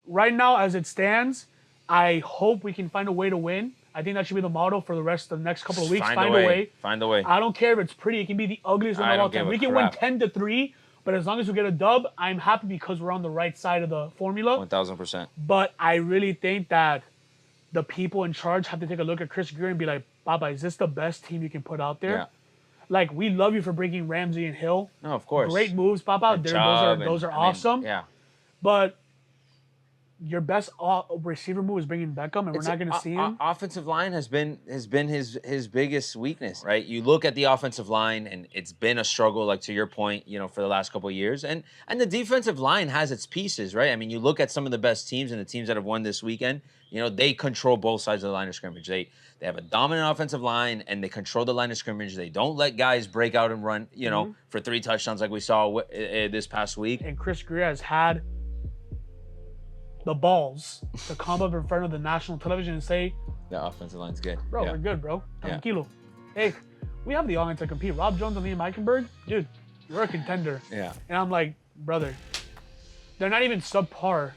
right now, as it stands, I hope we can find a way to win. I think that should be the motto for the rest of the next couple of weeks. Find a way. Find a way. I don't care if it's pretty. It can be the ugliest win of all time. We can win 10-3, but as long as we get a dub, I'm happy because we're on the right side of the formula. 1,000%. But I really think that the people in charge have to take a look at Chris Greer and be like, Baba, is this the best team you can put out there? Yeah. Like, we love you for bringing Ramsey and Hill. No, of course. Great moves, Papa. Those are awesome. Yeah. But your best receiver move is bringing Beckham, and we're not going to see him. Offensive line has been his biggest weakness, right? You look at the offensive line, and it's been a struggle, like to your point, for the last couple of years. And the defensive line has its pieces, right? I mean, you look at some of the best teams and the teams that have won this weekend. They control both sides of the line of scrimmage. They have a dominant offensive line, and they control the line of scrimmage. They don't let guys break out and run, for 3 touchdowns like we saw this past week. And Chris Greer has had the balls to come up in front of the national television and say, the offensive line's good. Bro, we're good, bro. Tranquilo. Hey, we have the offense to compete. Rob Jones and Liam Eichenberg, dude, we're a contender. Yeah. And I'm like, brother, they're not even subpar.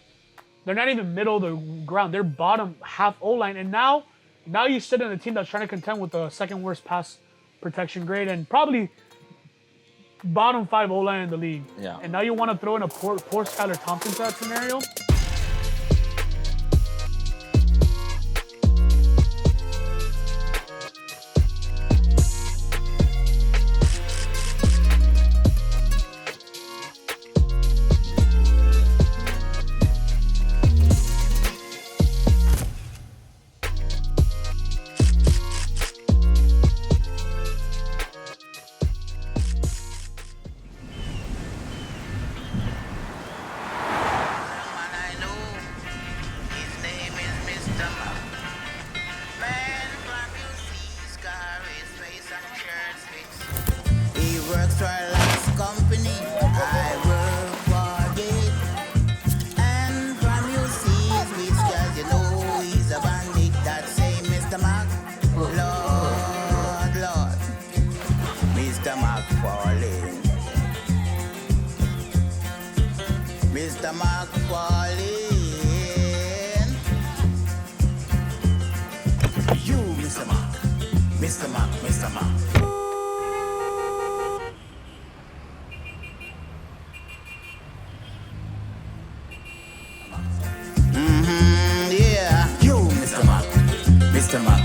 They're not even middle of the ground. They're bottom half O-line. And now you sit in a team that's trying to contend with the second worst pass protection grade and probably bottom 5 O-line in the league. Yeah. And now you want to throw in a poor Skylar Thompson to that scenario?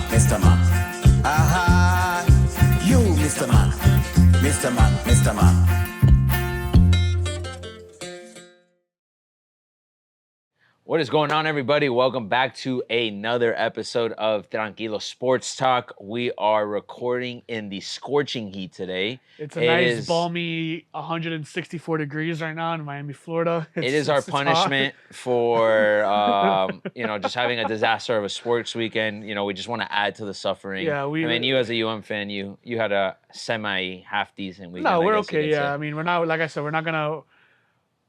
Mr. Mac. Aha, you, Mr. Mac. Mr. Mac, Mr. Mac. What is going on, everybody? Welcome back to another episode of Tranquilo Sports Talk. We are recording in the scorching heat today. It's a nice, balmy 164 degrees right now in Miami, Florida. It is our punishment for, just having a disaster of a sports weekend. We just want to add to the suffering. Yeah, I mean, you as a UM fan, you had a half decent weekend. No, we're okay. Yeah, I mean, we're not, like I said, we're not gonna.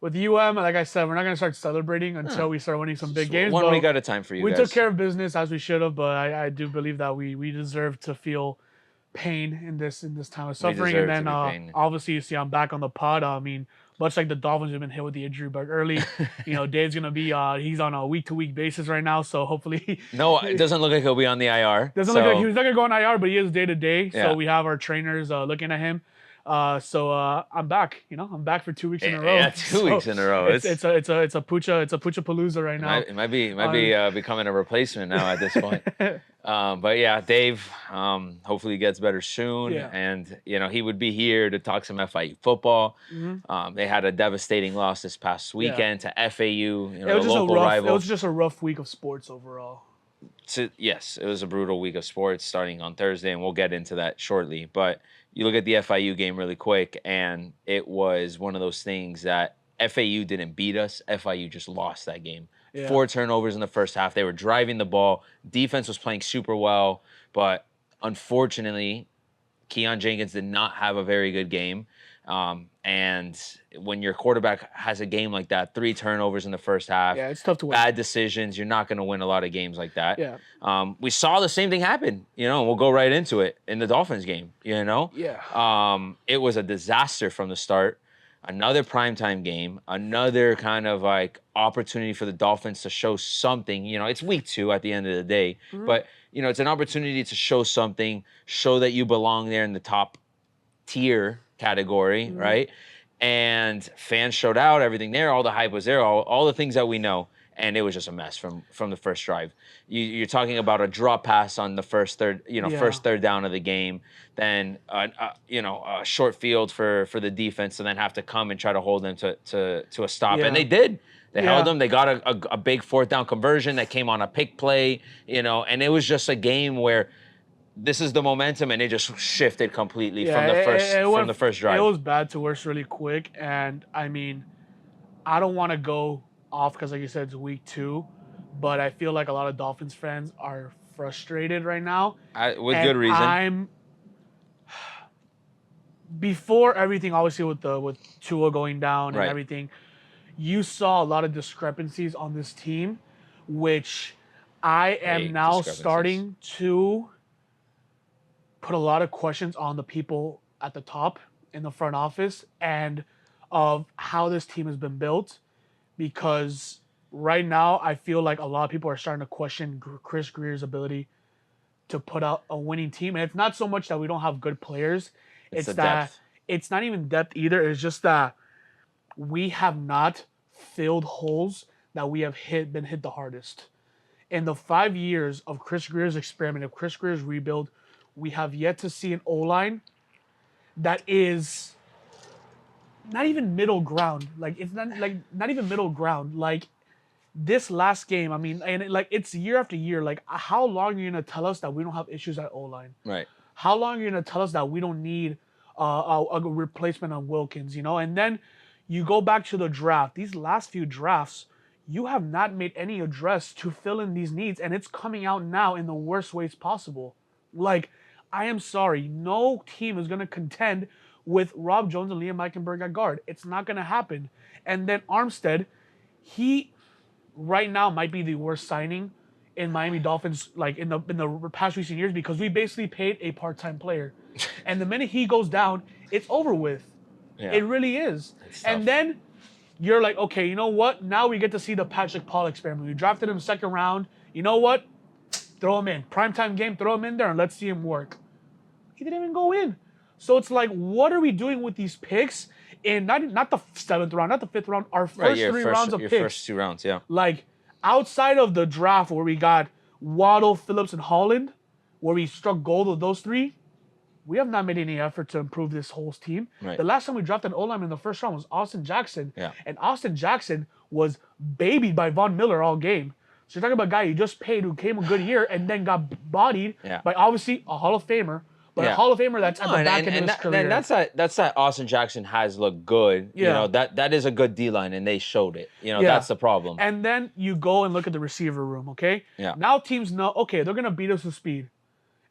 With UM, like I said, we're not going to start celebrating until we start winning some big games. One week at a time for you guys. We took care of business as we should have, but I do believe that we deserve to feel pain in this time of suffering. And then obviously you see I'm back on the pod. I mean, much like the Dolphins have been hit with the injury bug early, Dave's going to be he's on a week-to-week basis right now, so hopefully No, it doesn't look like he'll be on the IR. Doesn't look like he's not going to go on IR, but he is day-to-day. So we have our trainers looking at him. So I'm back. I'm back for 2 weeks in a row. Yeah, 2 weeks in a row. It's a pucha palooza right now. It might be becoming a replacement now at this point. But yeah, Dave, hopefully he gets better soon. Yeah. And he would be here to talk some FIU football. Mm-hmm. They had a devastating loss this past weekend to FAU, local rival. It was just a rough week of sports overall. Yes, it was a brutal week of sports starting on Thursday, and we'll get into that shortly. But you look at the FIU game really quick, and it was one of those things that FAU didn't beat us. FIU just lost that game. Yeah. 4 turnovers in the first half. They were driving the ball. Defense was playing super well, but unfortunately, Keon Jenkins did not have a very good game. And when your quarterback has a game like that, 3 turnovers in the first half, it's tough to win. Bad decisions, you're not going to win a lot of games like that. Yeah. We saw the same thing happen, and we'll go right into it in the Dolphins game, Yeah. It was a disaster from the start. another primetime game, another kind of like opportunity for the Dolphins to show something. You know, it's week 2 at the end of the day, but you know, it's an opportunity to show something, show that you belong there in the top tier category, right? And fans showed out, everything there, all the hype was there, all the things that we know, and it was just a mess from the first drive. You're talking about a drop pass on the first third, first third down of the game, then a short field for the defense, and then have to come and try to hold them to a stop, and they did. They held them. They got a big fourth down conversion that came on a pick play, and it was just a game where this is the momentum, and it just shifted completely from the first drive. It was bad to worse really quick, and I mean, I don't want to go off because, like you said, it's week 2, but I feel like a lot of Dolphins fans are frustrated right now, with good reason. Before everything, obviously with Tua going down and everything, you saw a lot of discrepancies on this team, which I am now starting to put a lot of questions on the people at the top in the front office and of how this team has been built, because right now I feel like a lot of people are starting to question Chris Greer's ability to put out a winning team. And it's not so much that we don't have good players. It's that depth. It's not even depth either. It's just that we have not filled holes that we have been hit the hardest. In the 5 years of Chris Greer's experiment, of Chris Greer's rebuild, we have yet to see an O-line that is not even middle ground. Like, it's not even middle ground. Like, this last game, I mean, and it's year after year. Like, how long are you going to tell us that we don't have issues at O-line? Right. How long are you going to tell us that we don't need a replacement on Wilkins, And then you go back to the draft. These last few drafts, you have not made any address to fill in these needs, and it's coming out now in the worst ways possible. Like, I am sorry, no team is going to contend with Rob Jones and Liam Eichenberg at guard. It's not going to happen. And then Armstead, he right now might be the worst signing in Miami Dolphins, like in the past recent years, because we basically paid a part-time player. And the minute he goes down, it's over with. Yeah. It really is. And then you're like, okay, you know what? Now we get to see the Patrick Paul experiment. We drafted him second round. You know what? Throw him in. Primetime game, throw him in there and let's see him work. He didn't even go in. So it's like, what are we doing with these picks? And not the 7th round, not the 5th round, our first 3 rounds of picks. Your first 2 rounds, yeah. Like, outside of the draft where we got Waddle, Phillips, and Holland, where we struck gold with those 3, we have not made any effort to improve this whole team. Right. The last time we drafted an O-lineman in the first round was Austin Jackson. Yeah. And Austin Jackson was babied by Von Miller all game. So you're talking about a guy you just paid who came a good year and then got bodied by obviously a Hall of Famer, but a Hall of Famer that's at the back end of his career. And that's that Austin Jackson has looked good. Yeah. That is a good D-line, and they showed it. That's the problem. And then you go and look at the receiver room, okay? Yeah. Now teams know, okay, they're going to beat us with speed.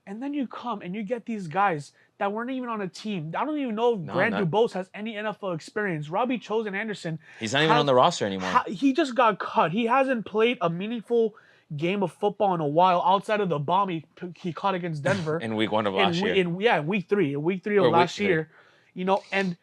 And then you come and you get these guys that weren't even on a team. I don't even know if Grant Dubose has any NFL experience. Robbie Chosen Anderson. He's not even on the roster anymore. He just got cut. He hasn't played a meaningful game of football in a while outside of the bomb he caught against Denver. In week 1 of last year. In week 3. In week 3 of last year. And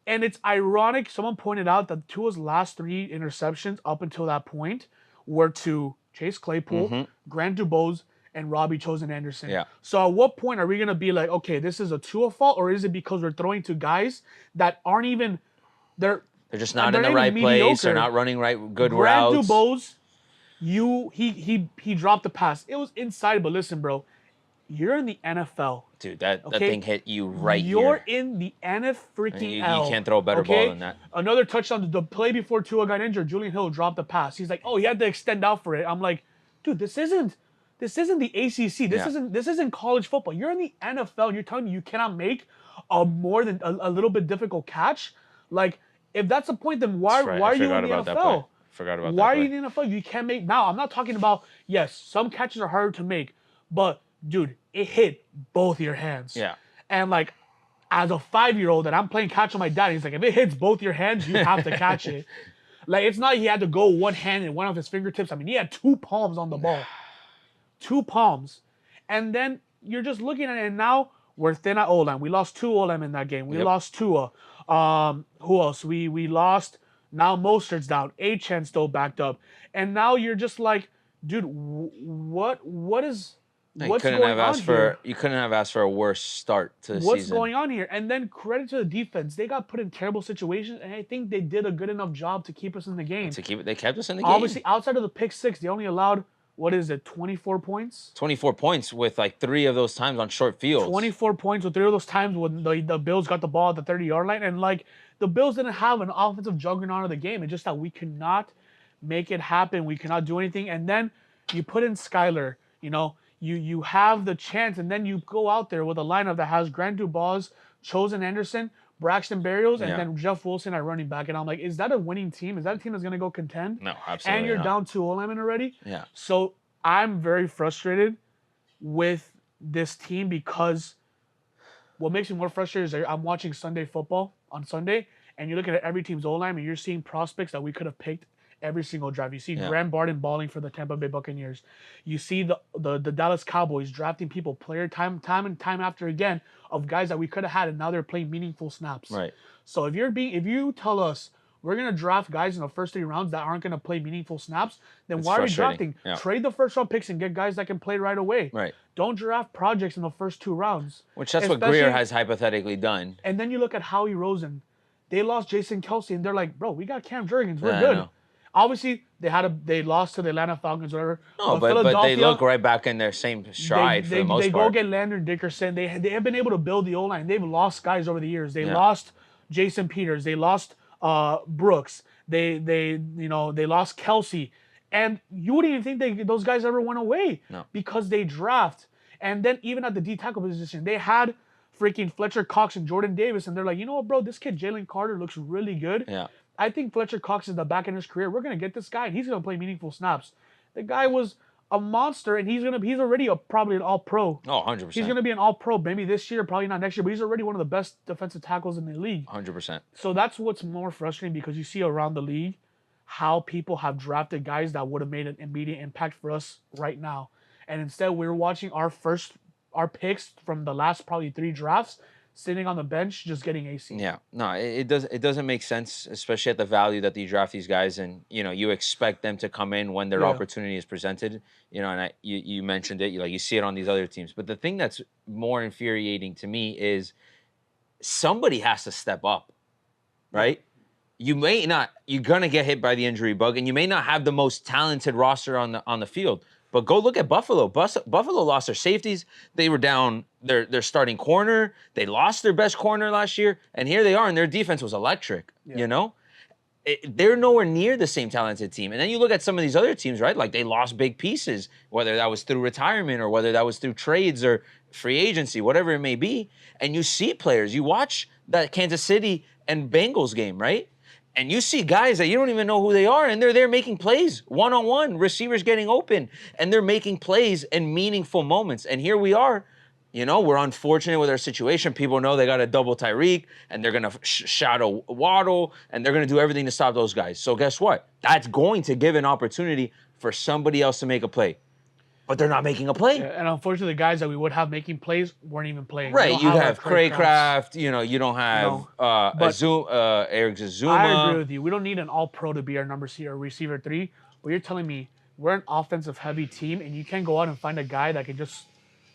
it's ironic. Someone pointed out that Tua's last 3 interceptions up until that point were to Chase Claypool, Grant Dubose, and Robbie Chosen Anderson. Yeah. So at what point are we going to be like, okay, this is a Tua fault, or is it because we're throwing to guys that aren't even, they're just not in the right place, they're not running good routes. Grant Dubose, he dropped the pass. It was inside, but listen, bro, you're in the NFL. Dude, that thing hit you right here. You're in the NFL. You can't throw a better ball than that. Another touchdown. The play before Tua got injured, Julian Hill dropped the pass. He's like, oh, he had to extend out for it. I'm like, dude, this isn't the ACC. This isn't college football. You're in the NFL, and you're telling me you cannot make more than a little bit difficult catch. Like, if that's the point, then why are you in the NFL? Forgot about that. Why are you in the NFL? You can't make. Now, I'm not talking about, yes, some catches are harder to make, but dude, it hit both your hands. Yeah. And like, as a 5-year-old, and I'm playing catch with my dad, he's like, if it hits both your hands, you have to catch it. Like, it's not he had to go one hand and one of his fingertips. I mean, he had 2 palms on the ball. 2 palms. And then you're just looking at it, and now we're thin at O-line. We lost 2 O-line in that game. We lost Tua. Who else? We lost. Now Mostert's down. Achan still backed up, and now you're just like, dude, what's going on here? You couldn't have asked for a worse start to the What's season. going on here? And then credit to the defense. They got put in terrible situations, and I think they did a good enough job to keep us in the game. They kept us in the game. Obviously, outside of the pick six, they only allowed, what is it, 24 points? 24 points with like 3 of those times on short fields. 24 points with 3 of those times when the Bills got the ball at the 30-yard line. And, like, the Bills didn't have an offensive juggernaut of the game. It's just that we cannot make it happen. We cannot do anything. And then you put in Skyler, you have the chance, and then you go out there with a lineup that has Grant Dubas, Chosen Anderson, Braxton Berrios, and then Jeff Wilson at running back. And I'm like, is that a winning team? Is that a team that's going to go contend? No, absolutely And you're not. down 2 linemen already? Yeah. So I'm very frustrated with this team because what makes me more frustrated is I'm watching Sunday football on Sunday, and you're looking at every team's O-line, and you're seeing prospects that we could have picked every single drive. You see Graham Barton balling for the Tampa Bay Buccaneers. You see the Dallas Cowboys drafting people player time and time after again of guys that we could have had, and now they're playing meaningful snaps. Right. So if you tell us we're gonna draft guys in the first 3 rounds that aren't gonna play meaningful snaps, then why are we drafting? Yeah. Trade the first round picks and get guys that can play right away. Right. Don't draft projects in the first 2 rounds. Which that's what Greer has hypothetically done. And then you look at Howie Rosen. They lost Jason Kelsey, and they're like, bro, we got Cam Jurgens. We're good. Obviously, they lost to the Atlanta Falcons, whatever. No, but they look right back in their same stride for the most part. They go get Landon Dickerson. They have been able to build the O-line. They've lost guys over the years. They lost Jason Peters. They lost Brooks. They lost Kelsey. And you wouldn't even think those guys ever went away. No. Because they draft. And then even at the D tackle position, they had freaking Fletcher Cox and Jordan Davis, and they're like, you know what, bro, this kid Jalen Carter looks really good. Yeah. I think Fletcher Cox is the back end of his career. We're gonna get this guy, and he's gonna play meaningful snaps. The guy was a monster, and he's already probably an All-Pro. Oh, 100%. He's gonna be an All-Pro maybe this year, probably not next year, but he's already one of the best defensive tackles in the league. 100%. So that's what's more frustrating, because you see around the league how people have drafted guys that would have made an immediate impact for us right now, and instead we're watching our picks from the last probably 3 drafts sitting on the bench just getting AC. Yeah, no, it doesn't make sense, especially at the value that you draft these guys, and you expect them to come in when their opportunity is presented. And you mentioned it, you see it on these other teams. But the thing that's more infuriating to me is somebody has to step up, right? You're gonna get hit by the injury bug, and you may not have the most talented roster on the field. But go look at Buffalo. Buffalo lost their safeties. They were down their starting corner. They lost their best corner last year. And here they are, and their defense was electric, They're nowhere near the same talented team. And then you look at some of these other teams, right? Like they lost big pieces, whether that was through retirement or whether that was through trades or free agency, whatever it may be. And you see players. You watch that Kansas City and Bengals game, right? And you see guys that you don't even know who they are, and they're there making plays, one-on-one, receivers getting open, and they're making plays in meaningful moments. And here we are, we're unfortunate with our situation. People know they got to double Tyreek, and they're going to shadow Waddle, and they're going to do everything to stop those guys. So guess what? That's going to give an opportunity for somebody else to make a play. But they're not making a play. Yeah, and unfortunately, the guys that we would have making plays weren't even playing. Right, you have Craycraft, you don't have Eric Zuma. I agree with you. We don't need an All-Pro to be our number C or receiver 3. But you're telling me we're an offensive-heavy team, and you can't go out and find a guy that can just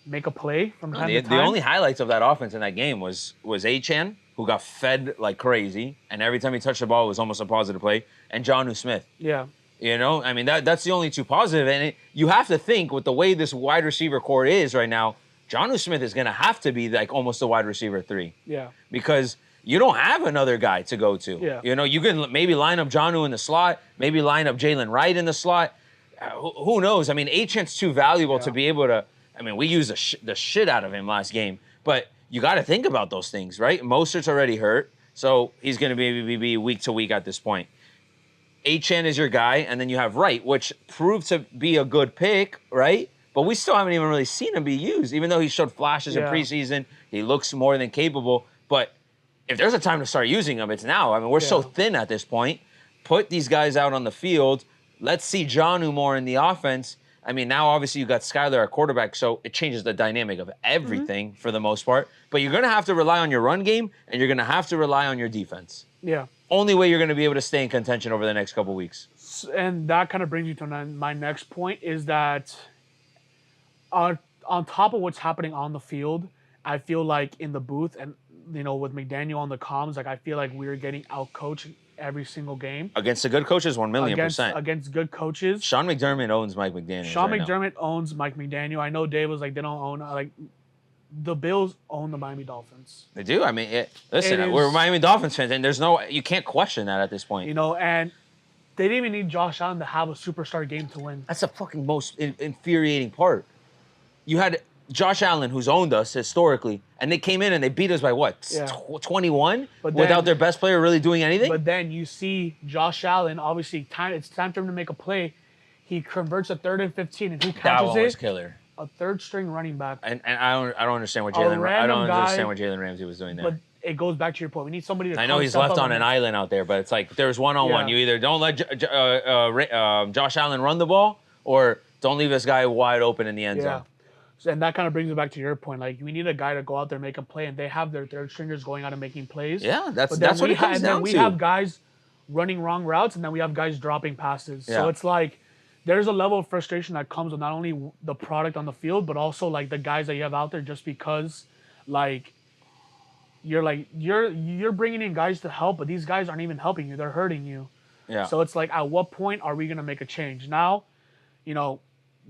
make a play from time to time? The only highlights of that offense in that game was Achan, who got fed like crazy, and every time he touched the ball, it was almost a positive play, and Jonnu Smith. Yeah. That's the only 2 positive. And you have to think with the way this wide receiver core is right now, Jonnu Smith is going to have to be like almost a wide receiver 3. Yeah. Because you don't have another guy to go to. Yeah. You can maybe line up Jonnu in the slot, maybe line up Jalen Wright in the slot. Who knows? Achan's too valuable to be able to. We used the shit out of him last game. But you got to think about those things, right? Mostert's already hurt, so he's going to be week to week at this point. Achan is your guy, and then you have Wright, which proved to be a good pick, right? But we still haven't even really seen him be used, even though he showed flashes in preseason. He looks more than capable. But if there's a time to start using him, it's now. We're so thin at this point. Put these guys out on the field. Let's see Jonnu more in the offense. I mean, now obviously you got Skyler at quarterback, so it changes the dynamic of everything for the most part. But you're going to have to rely on your run game, and you're going to have to rely on your defense. Yeah. Only way you're going to be able to stay in contention over the next couple weeks. And that kind of brings me to my next point is that on top of what's happening on the field, I feel like in the booth and with McDaniel on the comms, like I feel like we're getting outcoached every single game against the good coaches. 1,000,000%. Against good coaches. Sean McDermott owns Mike McDaniel. Sean McDermott owns Mike McDaniel. I know Dave was like they don't own like the Bills own the Miami Dolphins. They do. I mean, listen, we're Miami Dolphins fans, and you can't question that at this point. And they didn't even need Josh Allen to have a superstar game to win. That's the fucking most infuriating part. You had Josh Allen, who's owned us historically, and they came in and they beat us by what? 21? Without their best player really doing anything? But then you see Josh Allen, obviously, it's time for him to make a play. He converts a 3rd and 15, and who catches it? That one was killer. A third-string running back. And I don't understand what Jalen Ramsey was doing there. But it goes back to your point. We need somebody to. I know he's left on an island out there, but it's like there's one-on-one. You either don't let Josh Allen run the ball, or don't leave this guy wide open in the end zone. And that kind of brings it back to your point. Like, we need a guy to go out there and make a play, and they have their third stringers going out and making plays. Yeah, that's what it comes down to. And then we have guys running wrong routes, and then we have guys dropping passes. Yeah. So it's like there's a level of frustration that comes with not only the product on the field, but also like the guys that you have out there just because like you're bringing in guys to help, but these guys aren't even helping you. They're hurting you. Yeah. So it's like, at what point are we going to make a change? Now,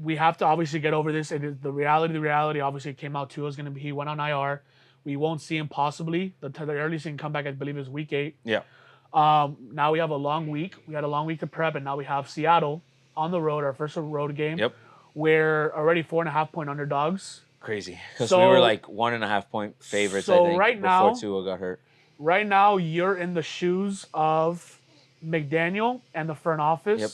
we have to obviously get over this. It is the reality. The reality obviously came out too. He went on IR. We won't see him possibly. The earliest he can come back, I believe, is week 8. Yeah. Now we have a long week. We had a long week to prep, and now we have Seattle on the road, our first road game. Yep. We're already 4.5-point underdogs. Crazy, because we were like 1.5-point favorites. I think right now, before Tua got hurt. Right now, you're in the shoes of McDaniel and the front office. Yep.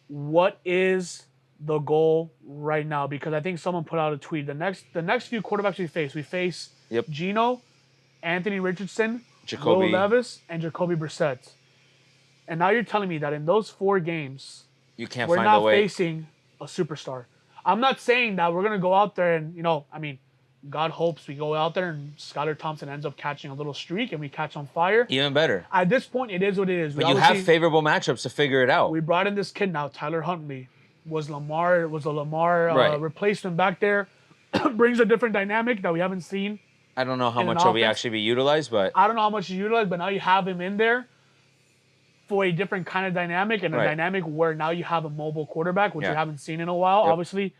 What is the goal right now? Because I think someone put out a tweet. The next few quarterbacks we face Geno, Anthony Richardson, Jacoby Will Levis, and Jacoby Brissett. And now you're telling me that in those 4 games, we're not facing a superstar. I'm not saying that we're gonna go out there and God hopes we go out there and Skylar Thompson ends up catching a little streak and we catch on fire. Even better. At this point, it is what it is. But you have favorable matchups to figure it out. We brought in this kid now, Tyler Huntley. Was a Lamar replacement back there. Brings a different dynamic that we haven't seen. I don't know how much will he actually be utilized, but I don't know how much he's utilized, but now you have him in there for a different kind of dynamic and a dynamic where now you have a mobile quarterback, which you haven't seen in a while. Yep. Obviously,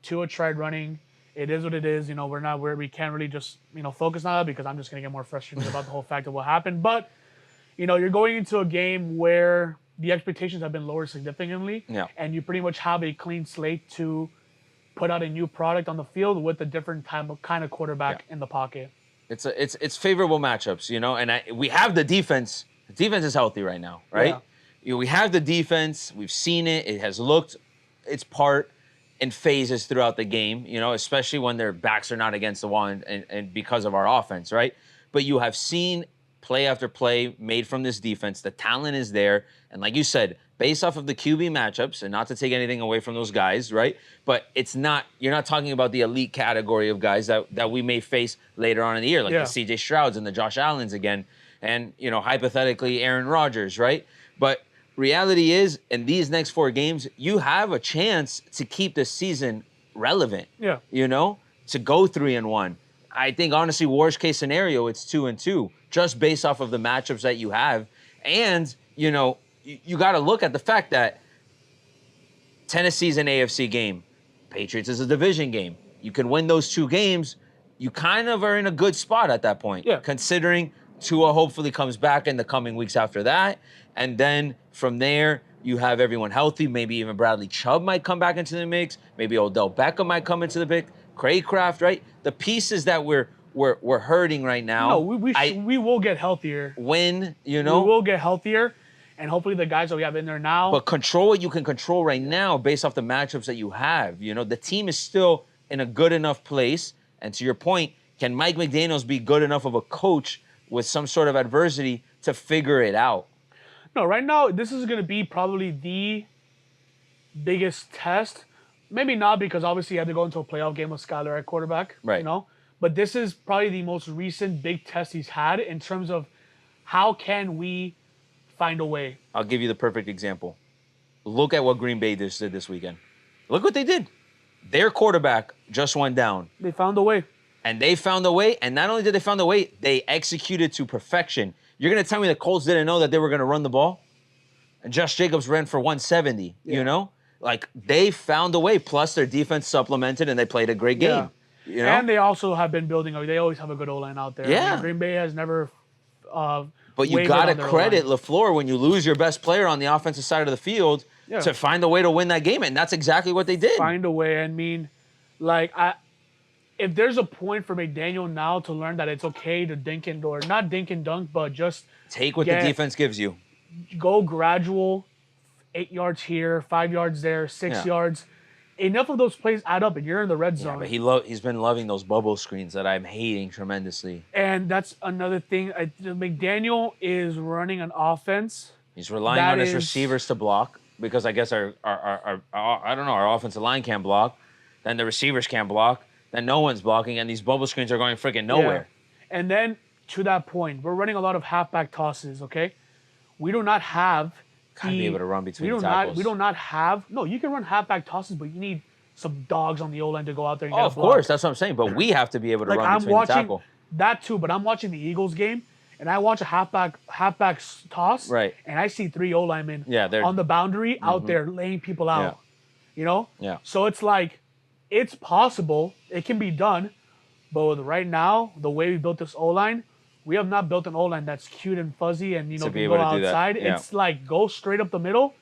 Tua tried running. It is what it is. We can't really just focus on that because I'm just gonna get more frustrated about the whole fact of what happened. But you're going into a game where the expectations have been lowered significantly, and you pretty much have a clean slate to put out a new product on the field with a different kind of quarterback in the pocket. It's favorable matchups, and we have the defense. The defense is healthy right now, right? Yeah. We have the defense. We've seen it. It has looked its part in phases throughout the game, especially when their backs are not against the wall and because of our offense, right? But you have seen play after play made from this defense. The talent is there. And like you said, based off of the QB matchups, and not to take anything away from those guys, right? But you're not talking about the elite category of guys that we may face later on in the year, like the CJ Strouds and the Josh Allens again. And, hypothetically, Aaron Rodgers, right? But reality is, in these next 4 games, you have a chance to keep the season relevant. Yeah. To go 3-1. I think, honestly, worst case scenario, it's 2-2, just based off of the matchups that you have. And, you got to look at the fact that Tennessee's an AFC game. Patriots is a division game. You can win those 2 games. You kind of are in a good spot at that point, considering Tua hopefully comes back in the coming weeks after that. And then from there, you have everyone healthy. Maybe even Bradley Chubb might come back into the mix. Maybe Odell Beckham might come into the mix. Craycraft, right? The pieces that we're hurting right now. No, we will get healthier. We will get healthier, and hopefully the guys that we have in there now. But control what you can control right now based off the matchups that you have. The team is still in a good enough place. And to your point, can Mike McDaniels be good enough of a coach with some sort of adversity to figure it out? No, right now, this is going to be probably the biggest test maybe not because obviously you had to go into a playoff game with Skyler at quarterback, Right. you know. But this is probably the most recent big test he's had in terms of how can we find a way. I'll give you the perfect example. Look at what Green Bay just did this weekend. Look what they did. Their quarterback just went down. They found a way. And they found a way. And not only did they find a way, they executed to perfection. You're going to tell me the Colts didn't know that they were going to run the ball? And Josh Jacobs ran for 170, you know? Like, they found a way. Plus, their defense supplemented, and they played a great game. You know? And they also have been building. They always have a good O-line out there. Yeah. I mean, Green Bay has never but you got to credit LaFleur when you lose your best player on the offensive side of the field to find a way to win that game. And that's exactly what they did. Find a way. I mean, like, if there's a point for McDaniel now to learn that it's okay to dink and or not dink and dunk, but just take what the defense gives you. Go gradual, 8 yards here, 5 yards there, 6 yards. Enough of those plays add up, and you're in the red zone. Yeah, but he's been loving those bubble screens that I'm hating tremendously. And that's another thing. McDaniel is running an offense. He's relying on his receivers to block because I guess our I don't know, our offensive line can't block. Then the receivers can't block. Then no one's blocking, and these bubble screens are going freaking nowhere. Yeah. And then to that point, we're running a lot of halfback tosses. Okay, we do not have. Gotta be able to run between tackles. We do not have. No, you can run halfback tosses, but you need some dogs on the O-line to go out there and get a of course, that's what I'm saying. But we have to be able to run between the tackle. That too, but I'm watching the Eagles game, and I watch a halfback toss, right? And I see 3 O-linemen they're on the boundary out there laying people out. Yeah. You know? Yeah. So it's like, it's possible. It can be done. But right now, the way we built this O-line, we have not built an O-line that's cute and fuzzy and, can go outside. It's like, go straight up the middle,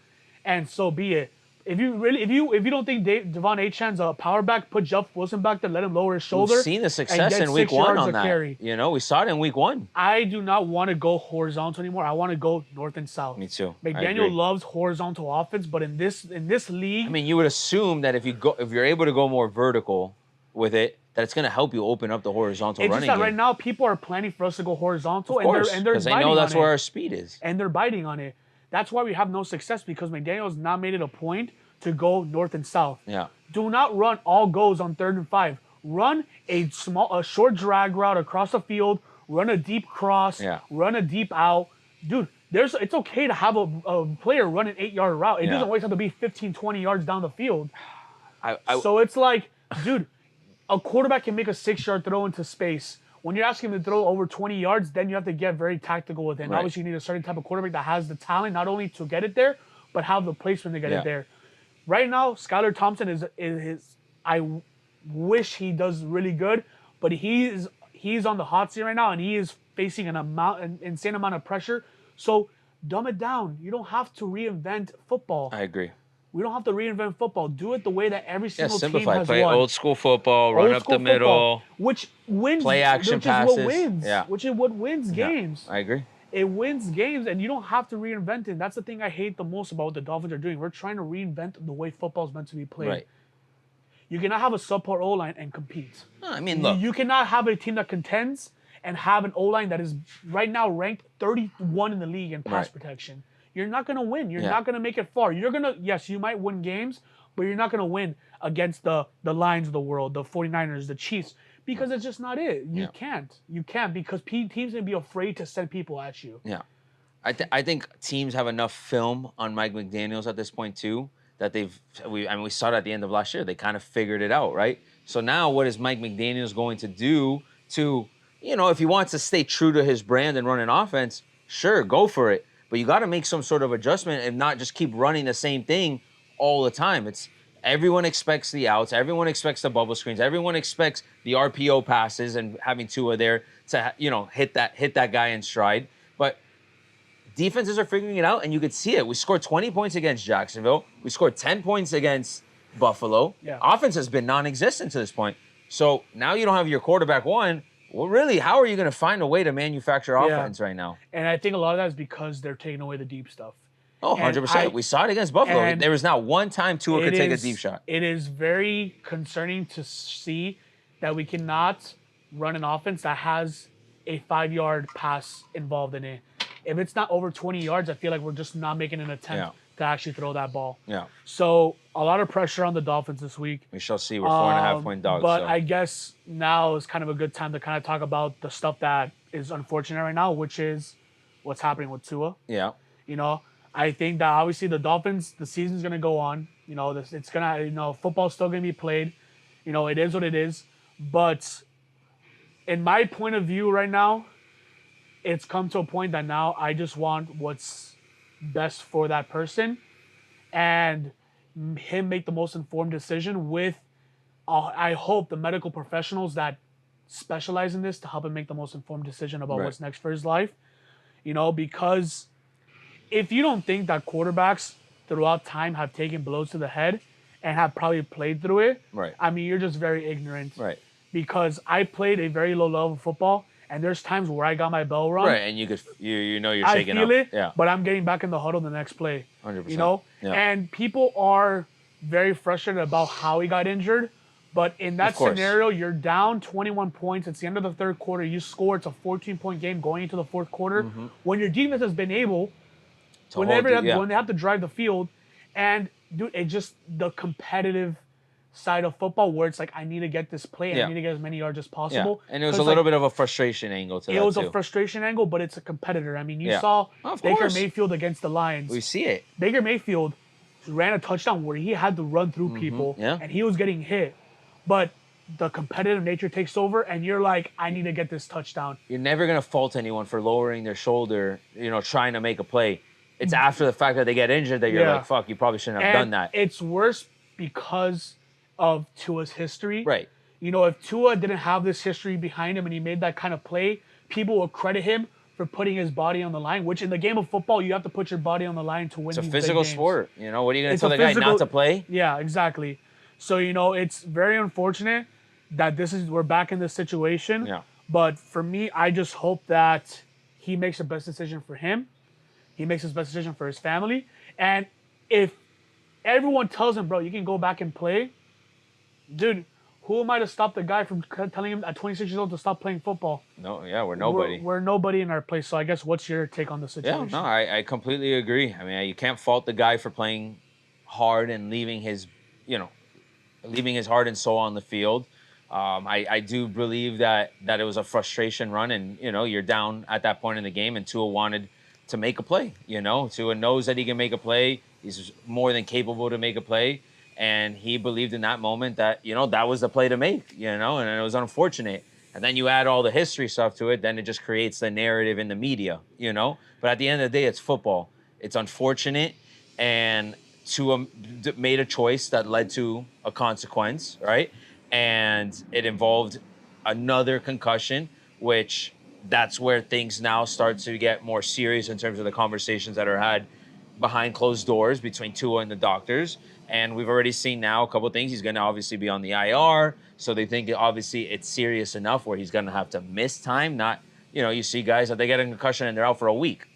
and so be it. If you don't think Devon Achan's a power back, put Jeff Wilson back there, let him lower his shoulder. We've seen the success in week 1 on that. Carry. You know, we saw it in week 1. I do not want to go horizontal anymore. I want to go north and south. Me too. McDaniel loves horizontal offense, but in this league, I mean, you would assume that if you're able to go more vertical with it, that it's going to help you open up the horizontal running game. Right now, people are planning for us to go horizontal, of course, and they're because they know that's where our speed is. And they're biting on it. That's why we have no success, because McDaniel has not made it a point to go north and south. Yeah. Do not run all goes on 3rd and 5. Run a short drag route across the field. Run a deep cross. Yeah. Run a deep out. Dude, it's okay to have a player run an 8-yard route. It doesn't always have to be 15, 20 yards down the field. So it's like, dude, a quarterback can make a 6-yard throw into space. When you're asking him to throw over 20 yards, then you have to get very tactical with it. And obviously, you need a certain type of quarterback that has the talent not only to get it there, but have the placement to get it there. Right now, Skylar Thompson is I wish he does really good, but he's on the hot seat right now, and he is facing an insane amount of pressure. So dumb it down. You don't have to reinvent football. I agree. We don't have to reinvent football. Do it the way that every single team has Play won. old school football, run up the middle. Which wins. Play action passes. What wins. Yeah. Which is what wins games. I agree. It wins games, and you don't have to reinvent it. That's the thing I hate the most about what the Dolphins are doing. We're trying to reinvent the way football is meant to be played. Right. You cannot have a subpar O-line and compete. No, I mean, look. You cannot have a team that contends and have an O-line that is right now ranked 31 in the league in pass protection. You're not going to win. You're not going to make it far. Yes, you might win games, but you're not going to win against the Lions of the world, the 49ers, the Chiefs, because it's just not it. You can't. You can't, because teams going to be afraid to send people at you. Yeah. I think teams have enough film on Mike McDaniels at this point, too, that we saw it at the end of last year. They kind of figured it out, right? So now what is Mike McDaniels going to do to, if he wants to stay true to his brand and run an offense, sure, go for it. But you got to make some sort of adjustment and not just keep running the same thing all the time. Everyone expects the outs. Everyone expects the bubble screens. Everyone expects the RPO passes and having Tua there to, hit that guy in stride. But defenses are figuring it out, and you could see it. We scored 20 points against Jacksonville. We scored 10 points against Buffalo. Yeah. Offense has been non-existent to this point. So now you don't have your quarterback one. Well, really, how are you going to find a way to manufacture offense right now? And I think a lot of that is because they're taking away the deep stuff. Oh, 100%. We saw it against Buffalo. There was not one time Tua could take a deep shot. It is very concerning to see that we cannot run an offense that has a 5-yard pass involved in it. If it's not over 20 yards, I feel like we're just not making an attempt to actually throw that ball. Yeah. So a lot of pressure on the Dolphins this week. We shall see. We're 4.5-point dogs. But so. I guess now is kind of a good time to kind of talk about the stuff that is unfortunate right now, which is what's happening with Tua. Yeah. You know, I think that obviously the Dolphins, the season's going to go on. You know, it's going to, football's still going to be played. You know, it is what it is. But in my point of view right now, it's come to a point that now I just want what's best for that person and him make the most informed decision with, I hope, the medical professionals that specialize in this to help him make the most informed decision about what's next for his life. Because if you don't think that quarterbacks throughout time have taken blows to the head and have probably played through it, I mean, you're just very ignorant. Right. Because I played a very low level of football, and there's times where I got my bell rung. Right, and you're shaking up. I feel it, but I'm getting back in the huddle the next play. 100%. And people are very frustrated about how he got injured. But in that scenario, you're down 21 points. It's the end of the third quarter. You score. It's a 14-point game going into the fourth quarter. Mm-hmm. When your defense has been able, when they have to drive the field, and dude, it's just the competitive side of football where it's like, I need to get this play and I need to get as many yards as possible. Yeah. And it was a little bit of a frustration angle to that, It was a frustration angle, but it's a competitor. I mean, you saw Baker Mayfield against the Lions. We see it. Baker Mayfield ran a touchdown where he had to run through people, and he was getting hit. But the competitive nature takes over, and you're like, I need to get this touchdown. You're never going to fault anyone for lowering their shoulder, trying to make a play. It's after the fact that they get injured that you're like, fuck, you probably shouldn't have done that. It's worse because of Tua's history. Right. If Tua didn't have this history behind him and he made that kind of play, people will credit him for putting his body on the line, which in the game of football, you have to put your body on the line to win these big games. It's a physical sport. What are you going to tell the guy not to play? Yeah, exactly. So, it's very unfortunate that we're back in this situation. Yeah. But for me, I just hope that he makes the best decision for him. He makes his best decision for his family. And if everyone tells him, bro, you can go back and play, dude, who am I to stop the guy from telling him at 26 years old to stop playing football? No, yeah, we're nobody. We're nobody in our place. So I guess what's your take on the situation? Yeah, no, I completely agree. I mean, you can't fault the guy for playing hard and leaving his heart and soul on the field. I do believe that it was a frustration run, and you're down at that point in the game, and Tua wanted to make a play. Tua knows that he can make a play. He's more than capable to make a play, and he believed in that moment that that was the play to make. And it was unfortunate. And then you add all the history stuff to it, then it just creates the narrative in the media. But at the end of the day, it's football. It's unfortunate, and Tua made a choice that led to a consequence, right? And it involved another concussion, which that's where things now start to get more serious in terms of the conversations that are had behind closed doors between Tua and the doctors. And we've already seen now a couple of things. He's going to obviously be on the IR, so they think obviously it's serious enough where he's going to have to miss time. Not, you see guys that they get a concussion and they're out for a week,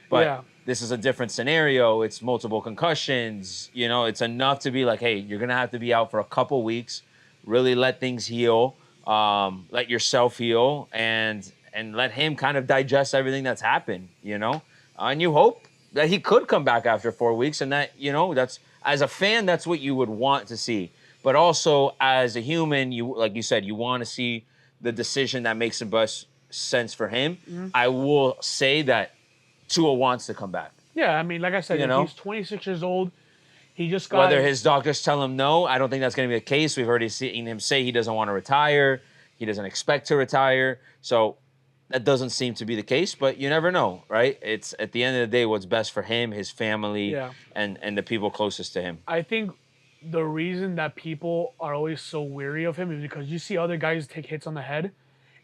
But this is a different scenario. It's multiple concussions. It's enough to be like, hey, you're going to have to be out for a couple weeks, really let things heal, let yourself heal, and let him kind of digest everything that's happened, And you hope that he could come back after 4 weeks, and that, that's, as a fan, that's what you would want to see. But also as a human, like you said, you want to see the decision that makes the best sense for him. Mm-hmm. I will say that Tua wants to come back. Yeah, I mean, like I said, he's 26 years old. He just got... Whether his doctors tell him no, I don't think that's going to be the case. We've already seen him say he doesn't want to retire. He doesn't expect to retire. So that doesn't seem to be the case, but you never know, right? It's at the end of the day what's best for him, his family, and the people closest to him. I think the reason that people are always so weary of him is because you see other guys take hits on the head,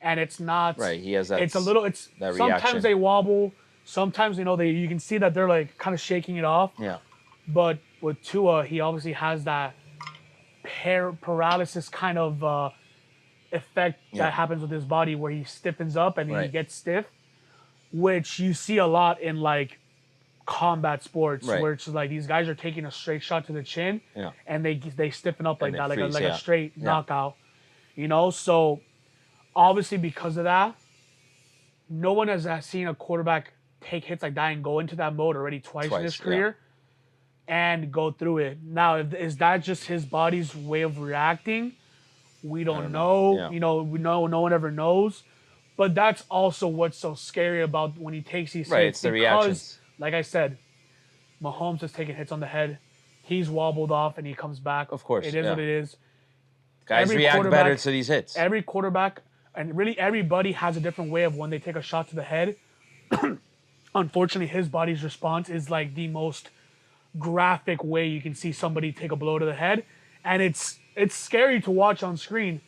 and it's not... Right, he has that. It's a little... It's that sometimes reaction. They wobble. Sometimes, you can see that they're like kind of shaking it off. Yeah. But with Tua, he obviously has that paralysis kind of effect that happens with his body where he stiffens up and he gets stiff, which you see a lot in like combat sports where it's like these guys are taking a straight shot to the chin and they stiffen up like that, freeze, like a straight knockout. So obviously because of that, no one has seen a quarterback take hits like that and go into that mode already twice in his career. and go through it. Now, is that just his body's way of reacting? We don't know. Yeah. You know, no one ever knows. But that's also what's so scary about when he takes these Right, hits. it's the Because, reactions. like I said, Mahomes has taken hits on the head. He's wobbled off and he comes back. Of course, It is yeah. what it is. Guys react better to these hits. Every quarterback, and really everybody has a different way of when they take a shot to the head. Unfortunately, his body's response is like the most graphic way you can see somebody take a blow to the head. And it's scary to watch on screen.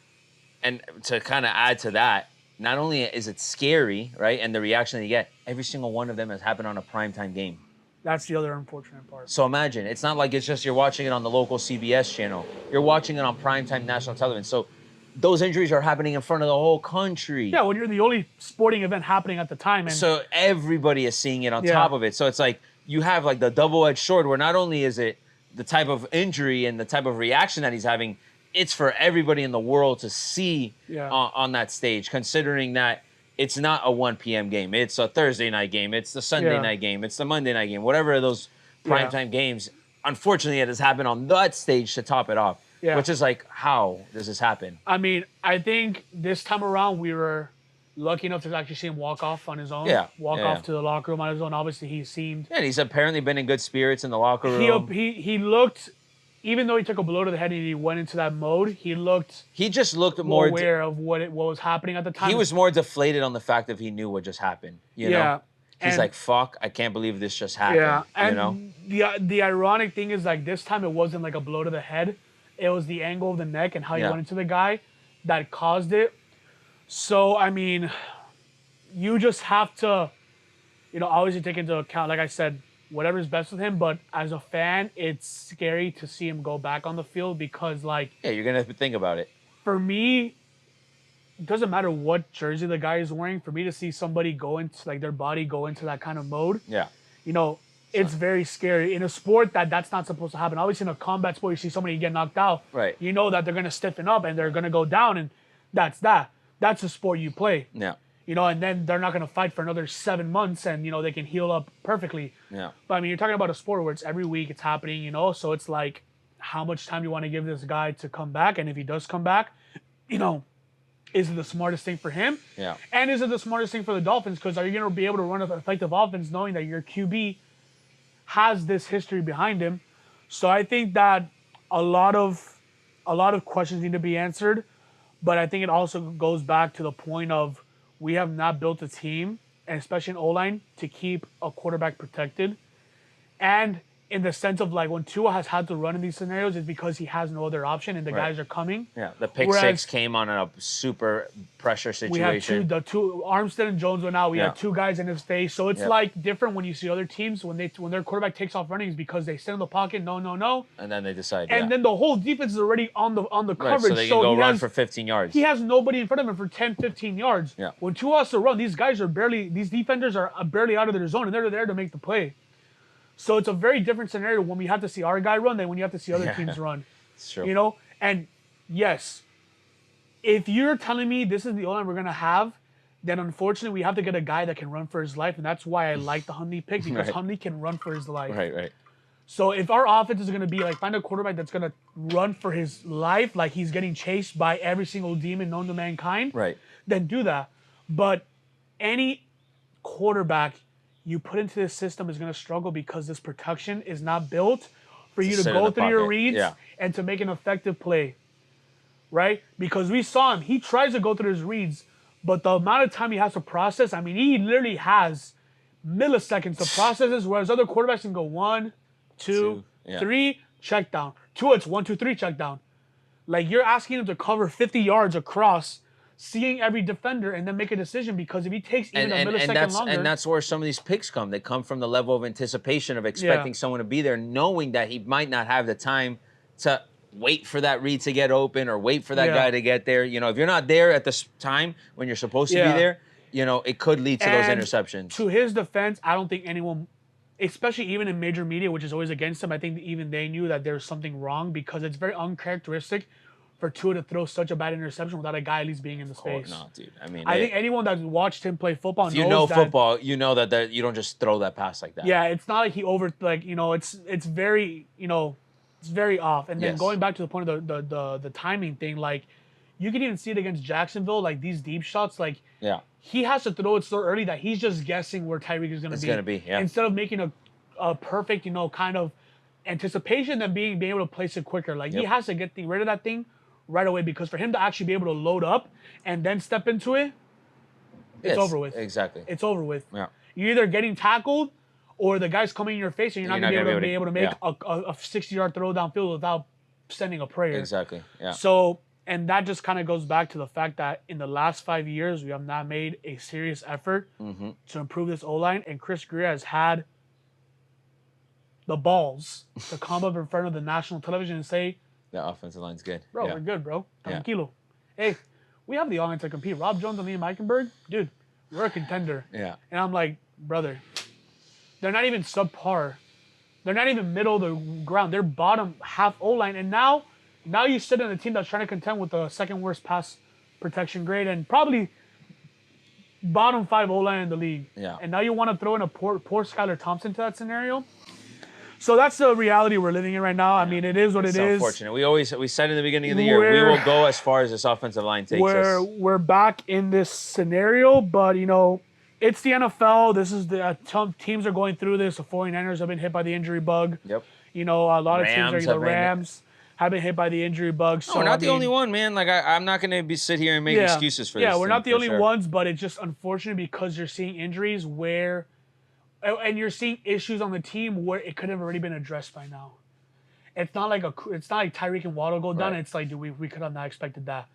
And to kind of add to that, not only is it scary, right, and the reaction that you get, every single one of them has happened on a primetime game. That's the other unfortunate part. So imagine, it's not like it's just you're watching it on the local CBS channel. You're watching it on primetime national television. So those injuries are happening in front of the whole country. Yeah, when you're the only sporting event happening at the time. And so everybody is seeing it on top of it. So it's like you have like the double-edged sword where not only is it the type of injury and the type of reaction that he's having, it's for everybody in the world to see on that stage, considering that it's not a 1 p.m. game. It's a Thursday night game. It's the Sunday night game. It's the Monday night game. Whatever of those primetime games, unfortunately, it has happened on that stage to top it off, which is like, how does this happen? I mean, I think this time around we were lucky enough to actually see him walk off on his own. Walk off to the locker room on his own. Obviously, he seemed... Yeah, and he's apparently been in good spirits in the locker room. He looked... Even though he took a blow to the head and he went into that mode, he just looked more aware of what was happening at the time. He was more deflated on the fact that he knew what just happened. You know? He's like, fuck, I can't believe this just happened. Yeah, and you know? the ironic thing is, like, this time it wasn't like a blow to the head. It was the angle of the neck and how he went into the guy that caused it. So, I mean, you just have to, obviously take into account, like I said, whatever's best with him, but as a fan, it's scary to see him go back on the field because, like... Yeah, you're going to have to think about it. For me, it doesn't matter what jersey the guy is wearing. For me to see somebody go into, like, their body go into that kind of mode, it's very scary. In a sport that's not supposed to happen. Obviously, in a combat sport, you see somebody get knocked out. Right. You know that they're going to stiffen up and they're going to go down, and that's that. That's the sport you play. Yeah. And then they're not going to fight for another 7 months and, they can heal up perfectly. Yeah. But, I mean, you're talking about a sport where it's every week it's happening, so it's like, how much time do you want to give this guy to come back? And if he does come back, is it the smartest thing for him? Yeah. And is it the smartest thing for the Dolphins? Because are you going to be able to run an effective offense knowing that your QB has this history behind him? So I think that a lot of questions need to be answered. But I think it also goes back to the point of, we have not built a team, and especially in O-line, to keep a quarterback protected. And in the sense of, like, when Tua has had to run in these scenarios, it's because he has no other option, and the guys are coming. Yeah, the pick six came on a super pressure situation. We had two Armstead and Jones went out. We had two guys in his face. So it's like different when you see other teams when their quarterback takes off running, is because they sit in the pocket, no. And then they decide, and then the whole defense is already on the coverage. Right, so they can go run for 15 yards. He has nobody in front of him for 10, 15 yards. Yeah. When Tua has to run, these defenders are barely out of their zone, and they're there to make the play. So it's a very different scenario when we have to see our guy run than when you have to see other teams run. It's true. And yes, if you're telling me this is the O-line we're going to have, then unfortunately we have to get a guy that can run for his life, and that's why I like the Hundley pick, because Hundley can run for his life. Right. So if our offense is going to be like, find a quarterback that's going to run for his life, like he's getting chased by every single demon known to mankind, then do that. But any quarterback you put into this system is going to struggle because this protection is not built for you to go through your reads and to make an effective play, right? Because we saw him. He tries to go through his reads, but the amount of time he has to process, I mean, he literally has milliseconds to process this, whereas other quarterbacks can go 1, 2, 3, check down. 2, it's 1, 2, 3, check down. Like, you're asking him to cover 50 yards across, seeing every defender, and then make a decision, because if he takes even a millisecond longer... And that's where some of these picks come. They come from the level of anticipation of expecting someone to be there, knowing that he might not have the time to wait for that read to get open or wait for that guy to get there. If you're not there at this time when you're supposed to be there, it could lead to those interceptions. To his defense, I don't think anyone, especially even in major media, which is always against him, I think even they knew that there's something wrong, because it's very uncharacteristic for Tua to throw such a bad interception without a guy at least being in the space. No, dude. I mean, I think anyone that's watched him play football knows you know that, football, you know that you don't just throw that pass like that. Yeah, it's not like he it's very, it's very off. And then going back to the point of the timing thing, like you can even see it against Jacksonville, like these deep shots, like he has to throw it so early that he's just guessing where Tyreek is going to be. Instead of making a perfect, kind of anticipation and being able to place it quicker. Like he has to get rid of that thing right away, because for him to actually be able to load up and then step into it, it's over with. Exactly. It's over with. Yeah. You're either getting tackled or the guy's coming in your face and you're not going to be able to make a 60-yard throw downfield without sending a prayer. Exactly. Yeah. So, and that just kind of goes back to the fact that in the last 5 years, we have not made a serious effort to improve this O-line. And Chris Greer has had the balls to come up in front of the national television and say, the offensive line's good. Bro, we're good, bro. Tranquilo. Hey, we have the offense to compete. Rob Jones and Liam Eichenberg, dude, we're a contender. Yeah. And I'm like, brother, they're not even subpar. They're not even middle of the ground. They're bottom half O-line. And now you sit in a team that's trying to contend with the second worst pass protection grade and probably bottom 5 O-line in the league. Yeah. And now you want to throw in a poor Skylar Thompson to that scenario? So that's the reality we're living in right now. I mean, it is what it is. It's unfortunate. We said in the beginning of the year, we will go as far as this offensive line takes us. We're back in this scenario, but, it's the NFL. This is teams are going through this. The 49ers have been hit by the injury bug. Yep. A lot of teams the Rams have been hit by the injury bug. So we're not the only one, man. Like I'm not going to sit here and make excuses for this. Yeah, we're not the only ones, but it's just unfortunate because you're seeing injuries and you're seeing issues on the team where it could have already been addressed by now. It's not like Tyreek and Waddle go down. Right. It's like, dude, we could have not expected that,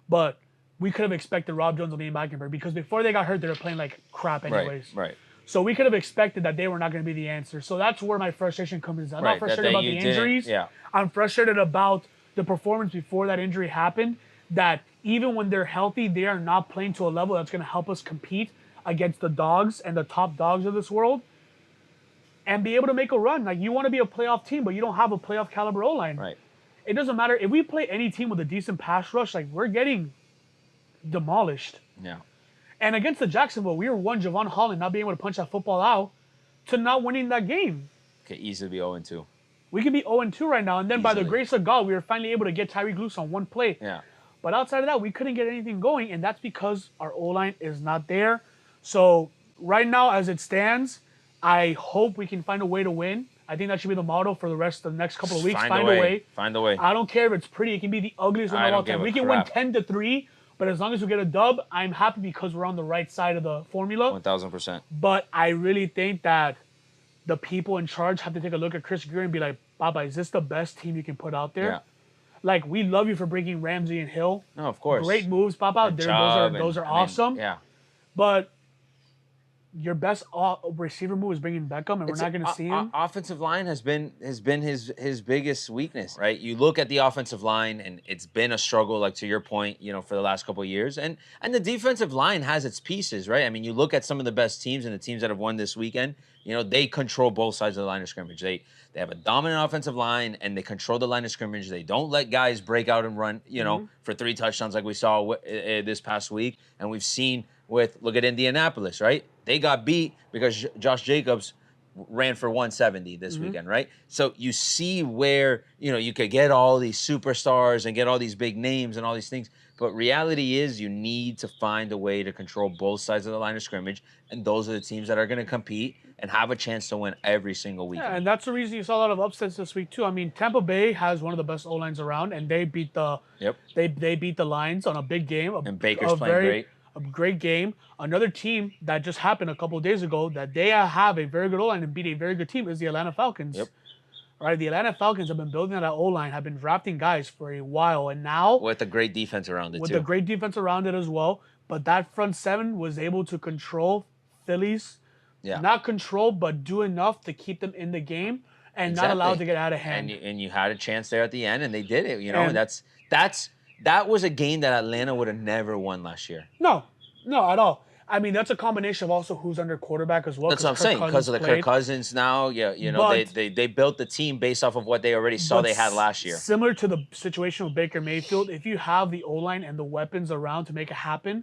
but we could have expected Rob Jones and Liam Eichenberg because before they got hurt, they were playing like crap anyways. Right. So we could have expected that they were not going to be the answer. So that's where my frustration comes in. I'm not frustrated about the injuries. Yeah. I'm frustrated about the performance before that injury happened. That even when they're healthy, they are not playing to a level that's going to help us compete against the dogs and the top dogs of this world and be able to make a run. Like, you want to be a playoff team, but you don't have a playoff caliber O-line. Right. It doesn't matter. If we play any team with a decent pass rush, like, we're getting demolished. Yeah. And against the Jacksonville, we were one Javon Holland not being able to punch that football out to not winning that game. Could easily be 0-2. We could be 0-2 right now. And then by the grace of God, we were finally able to get Tyreek loose on one play. Yeah. But outside of that, we couldn't get anything going. And that's because our O-line is not there. So right now, as it stands, I hope we can find a way to win. I think that should be the motto for the rest of the next couple of weeks. Find a way. Find a way. I don't care if it's pretty. It can be the ugliest one of all time. We can win 10-3, but as long as we get a dub, I'm happy because we're on the right side of the formula. 1,000%. But I really think that the people in charge have to take a look at Chris Greer and be like, Baba, is this the best team you can put out there? Yeah. Like, we love you for bringing Ramsey and Hill. No, of course. Great moves, Papa. Those are awesome. Yeah. But your best receiver move is bringing Beckham, and we're not going to see him. Offensive line has been his biggest weakness, right? You look at the offensive line, and it's been a struggle, like to your point, for the last couple of years. And the defensive line has its pieces, right? I mean, you look at some of the best teams and the teams that have won this weekend. They control both sides of the line of scrimmage. They have a dominant offensive line, and they control the line of scrimmage. They don't let guys break out and run, for 3 touchdowns like we saw this past week, and we've seen look at Indianapolis, right? They got beat because Josh Jacobs ran for 170 this weekend, right? So you see where, you could get all these superstars and get all these big names and all these things. But reality is you need to find a way to control both sides of the line of scrimmage. And those are the teams that are going to compete and have a chance to win every single week. Yeah, and that's the reason you saw a lot of upsets this week too. I mean, Tampa Bay has one of the best O-lines around, and they beat the they beat the Lions on a big game. And Baker's playing great. A great game. Another team that just happened a couple of days ago that they have a very good O-line and beat a very good team is the Atlanta Falcons. Yep. Right, the Atlanta Falcons have been building that O-line, have been drafting guys for a while, and now with a great defense around it with a great defense around it as well. But that front seven was able to control Phillies. Yeah. Not control, but do enough to keep them in the game and not allow it to get out of hand. And you had a chance there at the end, and they did it. And that was a game that Atlanta would have never won last year. No, at all. I mean, that's a combination of also who's under quarterback as well. That's what I'm saying. Because of the Kirk Cousins now, they built the team based off of what they already saw they had last year. Similar to the situation with Baker Mayfield, if you have the O-line and the weapons around to make it happen,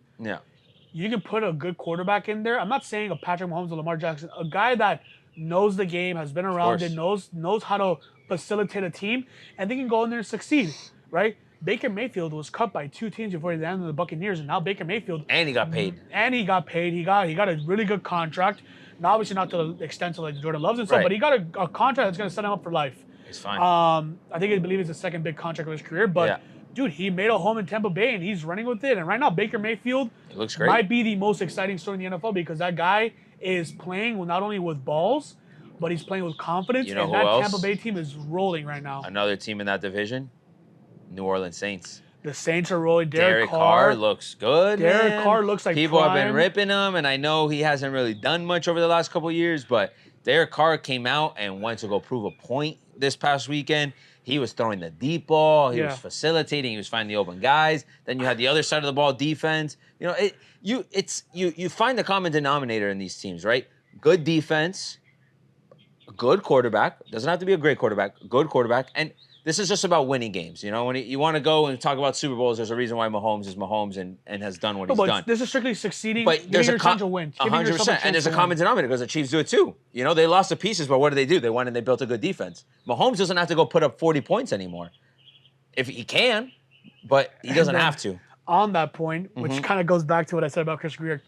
you can put a good quarterback in there. I'm not saying a Patrick Mahomes or Lamar Jackson, a guy that knows the game, has been around it, knows how to facilitate a team, and they can go in there and succeed, right? Baker Mayfield was cut by 2 teams before he landed the Buccaneers, and now Baker Mayfield he got paid. He got a really good contract. Now, obviously not to the extent of like Jordan Love's and stuff, but he got a contract that's going to set him up for life. It's fine. I believe it's the second big contract of his career, but dude, he made a home in Tampa Bay and he's running with it. And right now, Baker Mayfield looks great. Might be the most exciting story in the NFL because that guy is playing not only with balls, but he's playing with confidence. You know and who that else? Tampa Bay team is rolling right now. Another team in that division, New Orleans Saints. The Saints are rolling. Derek Carr looks good. Derek Carr looks like people have been ripping him, and I know he hasn't really done much over the last couple of years, but Derek Carr came out and went to go prove a point this past weekend. He was throwing the deep ball. He was facilitating. He was finding the open guys. Then you had the other side of the ball defense. You know, you find the common denominator in these teams, right? Good defense, good quarterback. Doesn't have to be a great quarterback. Good quarterback, and this is just about winning games. You know, when you want to go and talk about Super Bowls, there's a reason why Mahomes is Mahomes and has done what he's done. This is strictly succeeding. But there's a chance to win. 100%, and there's a common denominator because the Chiefs do it too. You know, they lost the pieces, but what do? They went and they built a good defense. Mahomes doesn't have to go put up 40 points anymore. If he can, but he doesn't have to. On that point, which kind of goes back to what I said about Chris Greer,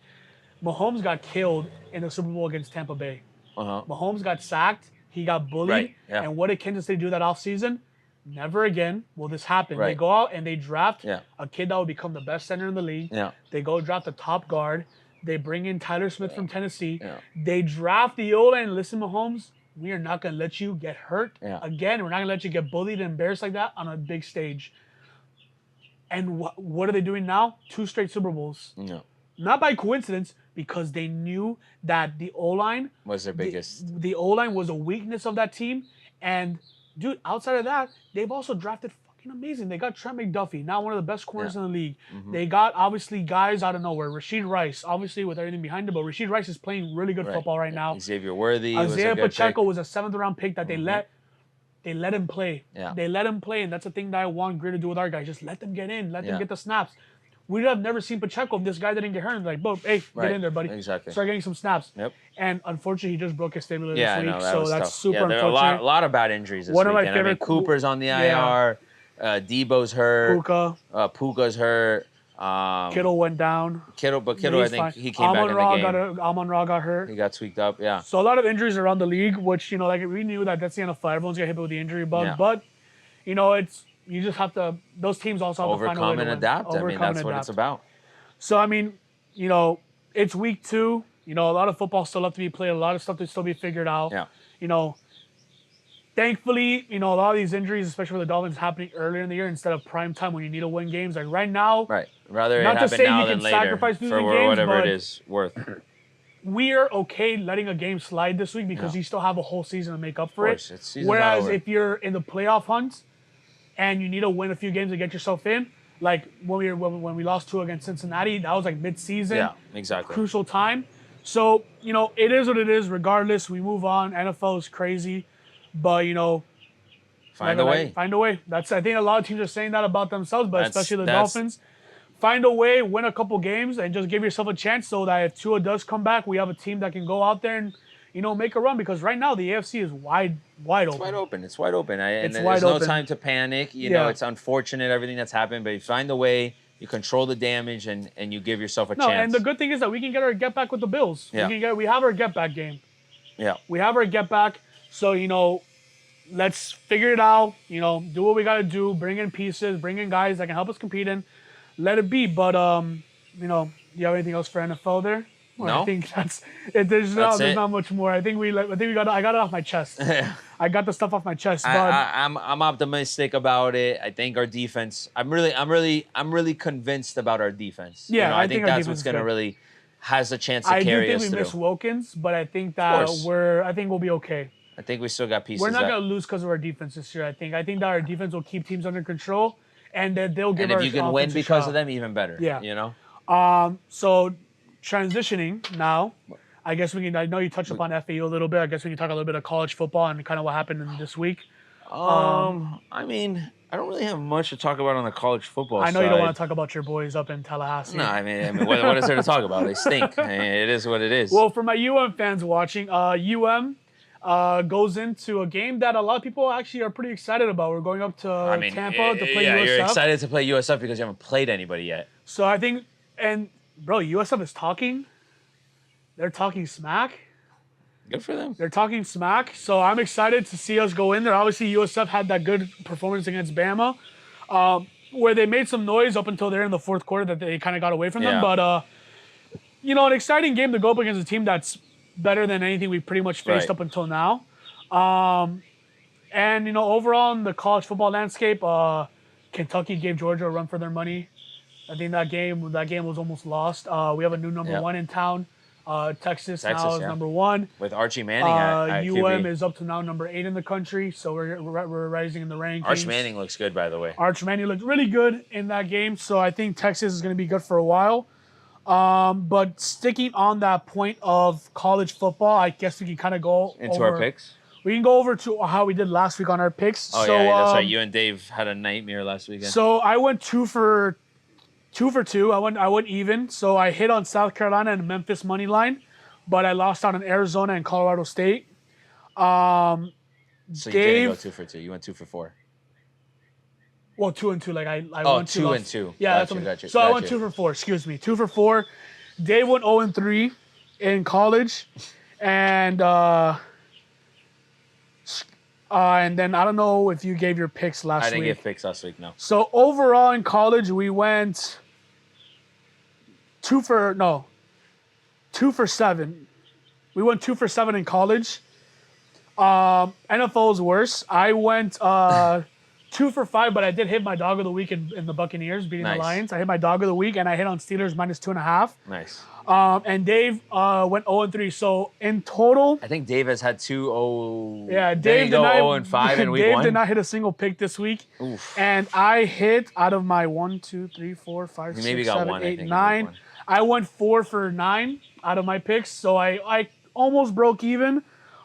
Mahomes got killed in the Super Bowl against Tampa Bay. Mahomes got sacked. He got bullied. And what did Kansas City do that offseason? Never again will this happen. They go out and they draft a kid that will become the best center in the league. They go draft a top guard. They bring in Tyler Smith from Tennessee. They draft the O-line and listen, Mahomes, we are not going to let you get hurt again. We're not going to let you get bullied and embarrassed like that on a big stage. And what are they doing now? 2 straight Super Bowls. Not by coincidence, because they knew that the O-line was their biggest. The O-line was a weakness of that team. And dude, outside of that, they've also drafted fucking amazing. They got Trent McDuffie, now one of the best corners in the league. They got, obviously, guys out of nowhere. Rasheed Rice, obviously, with everything behind him, but Rasheed Rice is playing really good football right now. Xavier Worthy Isaiah Pacheco was a 7th-round pick that they let him play. They let him play, and that's the thing that I want Greer to do with our guys. Just let them get in. Let them get the snaps. We'd have never seen Pacheco if this guy didn't get hurt. Like, boom, hey, get in there, buddy. Exactly. Start getting some snaps. And unfortunately, he just broke his fibula this week, so that's tough. super there unfortunate. are a lot of bad injuries this weekend. I mean, Cooper's on the IR. Debo's hurt. Puka's hurt. Kittle went down. Kittle, I think he came back in the game. Amon-Ra got hurt. He got tweaked up, So a lot of injuries around the league, which, like we knew that's the NFL. Everyone's going to hit with the injury bug. But, you just have to, those teams also have to find a way to overcome and adapt. I mean, that's what it's about. So, I mean, it's week 2. A lot of football still left to be played. A lot of stuff to still be figured out. Thankfully, a lot of these injuries, especially with the Dolphins, happening earlier in the year instead of prime time when you need to win games. Like right now, rather it happen now than later for games, whatever it is worth. We are okay letting a game slide this week because you still have a whole season to make up for it. Whereas if you're in the playoff hunt and you need to win a few games to get yourself in, like when we lost 2 against Cincinnati, that was like mid-season. Yeah, exactly. Crucial time. So, it is what it is. Regardless, we move on. NFL is crazy. But, find a way. Find a way. I think a lot of teams are saying that about themselves, but especially the Dolphins. Find a way, win a couple games, and just give yourself a chance so that if Tua does come back, we have a team that can go out there and, make a run. Because right now, the AFC is wide open. It's wide open. There's no time to panic. It's unfortunate, everything that's happened, but you find a way. You control the damage, and you give yourself a chance. And the good thing is that we can get our get back with the Bills. Yeah. We have our get back game. Yeah. We have our get back. So, let's figure it out. Do what we got to do. Bring in pieces. Bring in guys that can help us compete in. Let it be. But, do you have anything else for NFL there? No. I think that's it. There's not much I got it off my chest. I got the stuff off my chest. But I'm optimistic about it. I think our defense. I'm really convinced about our defense. Yeah, I think that's what's gonna really has a chance to carry us through. I do think we miss Wilkins, but I think that we'll be okay. I think we still got pieces. We're not gonna lose because of our defense this year. I think that our defense will keep teams under control, and that they'll give. And if you can win because of them, even better. Yeah. So transitioning now. I guess we can. I know you touched upon FAU a little bit. I guess we can talk a little bit of college football and kind of what happened in this week. I mean, I don't really have much to talk about on the college football I know side. you don't want to talk about your boys up in Tallahassee. No, I mean, what is there to talk about? They stink. I mean, it is what it is. Well, for my fans watching, goes into a game that a lot of people actually are pretty excited about. We're going up to Tampa to play USF. Yeah, you're excited to play USF because you haven't played anybody yet. So I think, and bro, USF is talking. They're talking smack. Good for them. They're talking smack. So I'm excited to see us go in there. Obviously, USF had that good performance against Bama, where they made some noise up until they're in the fourth quarter that they kind of got away from them. But, an exciting game to go up against a team that's better than anything we pretty much faced up until now. And, overall in the college football landscape, Kentucky gave Georgia a run for their money. I think that game was almost lost. We have a new number one in town. Texas now is number one. With Archie Manning at UM QB. is up to now number 8 in the country, so we're rising in the rankings. Archie Manning looks good, by the way. Archie Manning looked really good in that game, so I think Texas is going to be good for a while. But sticking on that point of college football, I guess we can kind of go into our picks. We can go over to how we did last week on our picks. Oh, yeah, that's right. You and Dave had a nightmare last weekend. So I went 2 for 2. I went even. So I hit on South Carolina and Memphis money line, but I lost out on Arizona and Colorado State. So you didn't go 2 for 2. You went 2 for 4. Well, 2 and 2. Like I went 2 and 2. Yeah, got you. So I went 2 for 4. Excuse me, 2 for 4. Dave went 0 and 3 in college, and then I don't know if you gave your picks last week. I didn't give picks last week, no. So overall in college, we went 2 for 7. We went 2 for 7 in college. NFL is worse. I went 2 for 5, but I did hit my dog of the week in the Buccaneers beating the Lions. I hit my dog of the week, and I hit on Steelers minus 2.5. Nice. And Dave went 0 and 3. So in total, I think Dave has had 2-0. Yeah, Dave did not 0 and 5 in week 1. Dave did not hit a single pick this week. Oof. And I hit out of my 1, 2, 3, 4, 5, 6, 7, 8, 9. I went 4 for 9 out of my picks. So I almost broke even,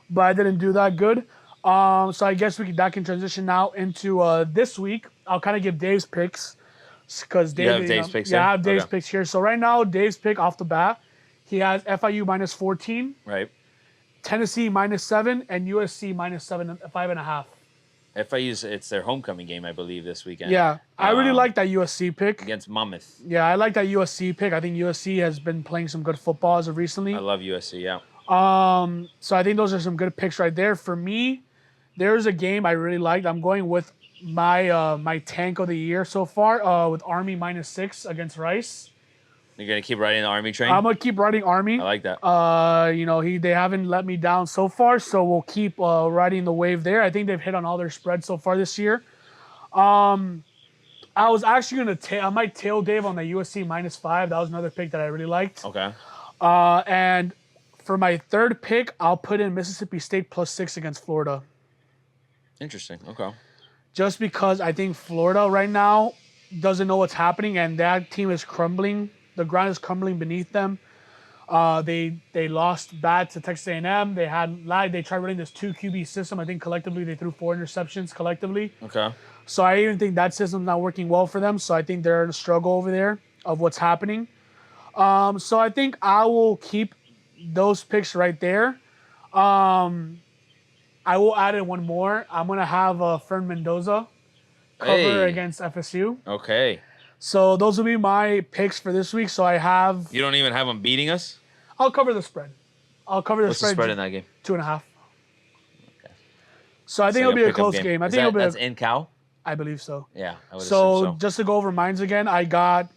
but I didn't do that good. So I guess that can transition now into this week. I'll kind of give Dave's picks. Because Dave, you have Dave's picks I have Dave's picks here. So right now, Dave's pick off the bat, he has FIU minus 14, right? Tennessee minus 7, and USC minus 5.5. FIU's it's their homecoming game, I believe, this weekend. Yeah, I really like that USC pick against Monmouth. Yeah, I like that USC pick. I think USC has been playing some good football as of recently. I love USC. Yeah. So I think those are some good picks right there. For me, there's a game I really liked. I'm going with my tank of the year so far with Army minus 6 against Rice. You're gonna keep riding the Army train? I'm gonna keep riding Army. I like that. They haven't let me down so far, so we'll keep riding the wave there. I think they've hit on all their spreads so far this year. I was actually I might tail Dave on the USC minus 5. That was another pick that I really liked. Okay. And for my third pick, I'll put in Mississippi State plus 6 against Florida. Interesting. Okay. Just because I think Florida right now doesn't know what's happening, and that team is crumbling. The ground is crumbling beneath them. They lost bad to Texas A&M. They tried running this 2 QB system. I think collectively they threw 4 interceptions collectively. Okay. So I even think that system's not working well for them. So I think they're in a struggle over there of what's happening. So I think I will keep those picks right there. I will add in one more. I'm gonna have Fern Mendoza cover against FSU. Okay. So those will be my picks for this week. So I have. You don't even have them beating us? I'll cover the spread. What's the spread in that game? 2.5. Okay. So I think it'll be a close game. That's in Cal? I believe so. Yeah, I would assume so. Just to go over mines again, I got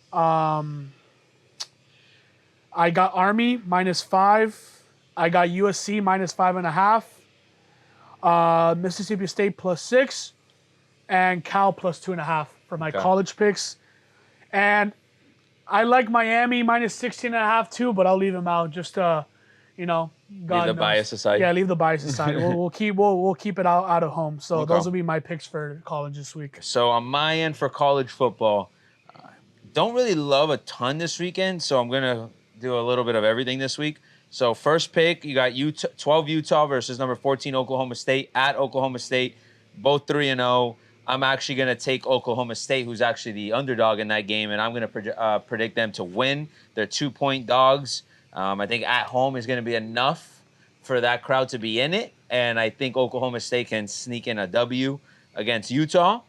Army minus 5. I got USC minus 5.5. Mississippi State plus 6, and Cal plus 2.5 for my college picks. And I like Miami minus 16.5 too, but I'll leave them out just to, leave the bias aside. Yeah, leave the bias aside. we'll keep it out of home. So those will be my picks for college this week. So on my end for college football, don't really love a ton this weekend, so I'm gonna do a little bit of everything this week. So first pick, you got 12 Utah versus number 14 Oklahoma State at Oklahoma State, both 3-0. I'm actually going to take Oklahoma State, who's actually the underdog in that game, and I'm going to predict them to win. They're 2-point dogs. I think at home is going to be enough for that crowd to be in it, and I think Oklahoma State can sneak in a W against Utah.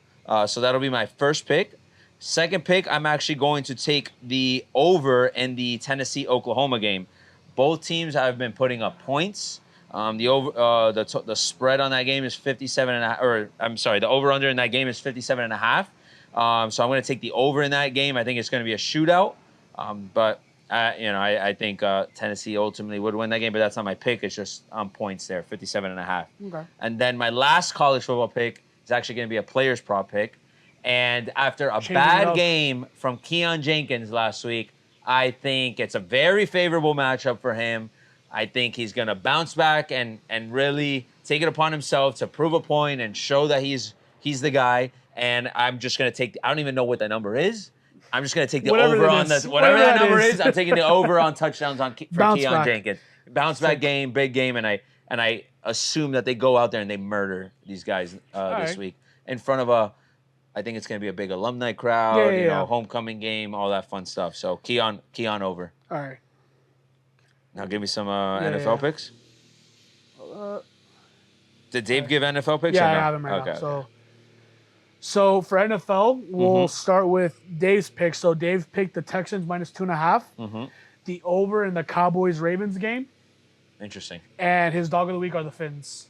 So that'll be my first pick. Second pick, I'm actually going to take the over in the Tennessee-Oklahoma game. Both teams have been putting up points. The spread on that game is 57.5, or I'm sorry, the over/under in that game is 57.5. So I'm going to take the over in that game. I think it's going to be a shootout. But I think Tennessee ultimately would win that game, but that's not my pick. It's just on points there, 57.5. Okay. And then my last college football pick is actually going to be a players prop pick. And after a bad game from Keon Jenkins last week, I think it's a very favorable matchup for him. I think he's going to bounce back and really take it upon himself to prove a point and show that he's the guy. And I'm just going to take I don't even know what the number is. I'm just going to take the over on this. Whatever that number is, I'm taking the over on touchdowns for Keon Jenkins. Bounce back game, big game, and I assume that they go out there and they murder these guys this week in front of I think it's going to be a big alumni crowd, homecoming game, all that fun stuff. So Keon over. All right. Now give me some NFL picks. Did Dave give NFL picks? Yeah, or no? I have them right now. So for NFL, we'll start with Dave's pick. So Dave picked the Texans -2.5. The over in the Cowboys-Ravens game. Interesting. And his dog of the week are the Finns.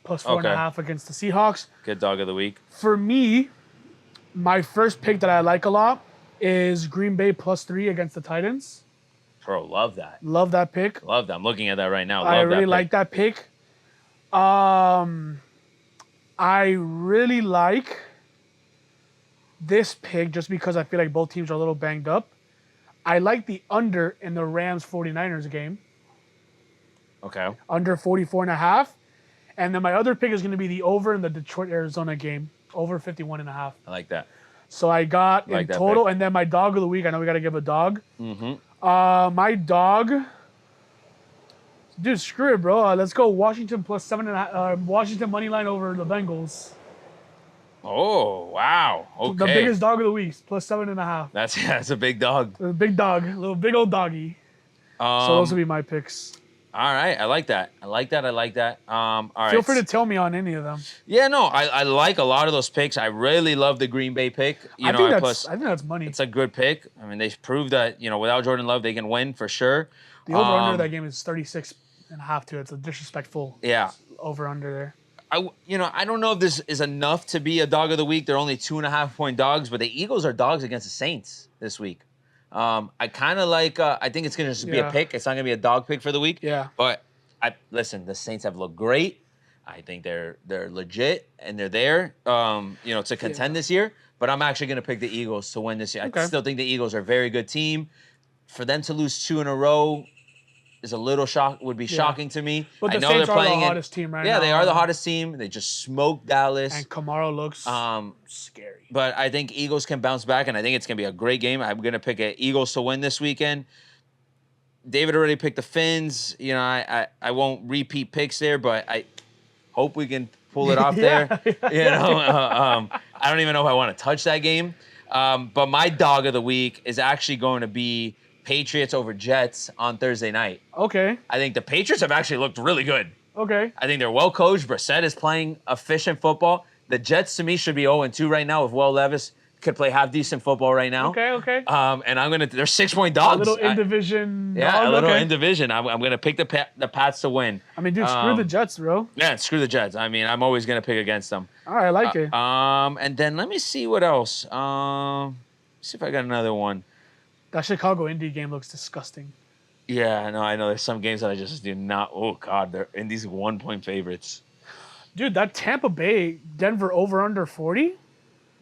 +4.5 against the Seahawks. Good dog of the week. For me, my first pick that I like a lot is Green Bay +3 against the Titans. Bro, love that. Love that pick. Love that. I'm looking at that right now. I really like that pick. I really like this pick just because I feel like both teams are a little banged up. I like the under in the Rams-49ers game. Okay. Under 44.5. And then my other pick is going to be the over in the Detroit-Arizona game. Over 51.5. I like that. So I got in total, and then my dog of the week. I know we got to give a dog. My dog. Dude, screw it, bro. Let's go Washington +7.5. Washington money line over the Bengals. Oh, wow. Okay. The biggest dog of the week, +7.5. That's a big dog. A big dog, a little big old doggy. So those will be my picks. All right, I like that. All right. Feel free to tell me on any of them. Yeah, no, I like a lot of those picks. I really love the Green Bay pick. I think that's money. It's a good pick. I mean, they've proved that without Jordan Love, they can win for sure. The over under that game is 36.5 too. It's a disrespectful. Over under there. I don't know if this is enough to be a dog of the week. They're only 2.5 point dogs, but the Eagles are dogs against the Saints this week. I kind of like. I think it's gonna just be a pick. It's not gonna be a dog pick for the week. Yeah. But listen. The Saints have looked great. I think they're legit and they're there. To contend this year. But I'm actually gonna pick the Eagles to win this year. Okay. I still think the Eagles are a very good team. For them to lose 2 in a row is a little shocking to me. But the I know Saints they're playing are the hottest team right now. Yeah, they are the hottest team. They just smoked Dallas. And Kamara looks scary. But I think Eagles can bounce back, and I think it's going to be a great game. I'm going to pick Eagles to win this weekend. David already picked the Finns. I won't repeat picks there, but I hope we can pull it off there. I don't even know if I want to touch that game. But my dog of the week is actually going to be Patriots over Jets on Thursday night. Okay. I think the Patriots have actually looked really good. Okay. I think they're well coached. Brissett is playing efficient football. The Jets, to me, should be 0-2 right now if Will Levis could play half decent football right now. Okay. And they're 6-point dogs. A little in division. A little in division. I'm going to pick the Pats to win. I mean, dude, screw the Jets, bro. Yeah, screw the Jets. I mean, I'm always going to pick against them. All right, I like it. And then let me see what else. See if I got another one. That Chicago-Indy game looks disgusting. Yeah, no, I know. There's some games that I just do not. Oh, God, they're Indy's 1-point favorites. Dude, that Tampa Bay Denver over/under 40?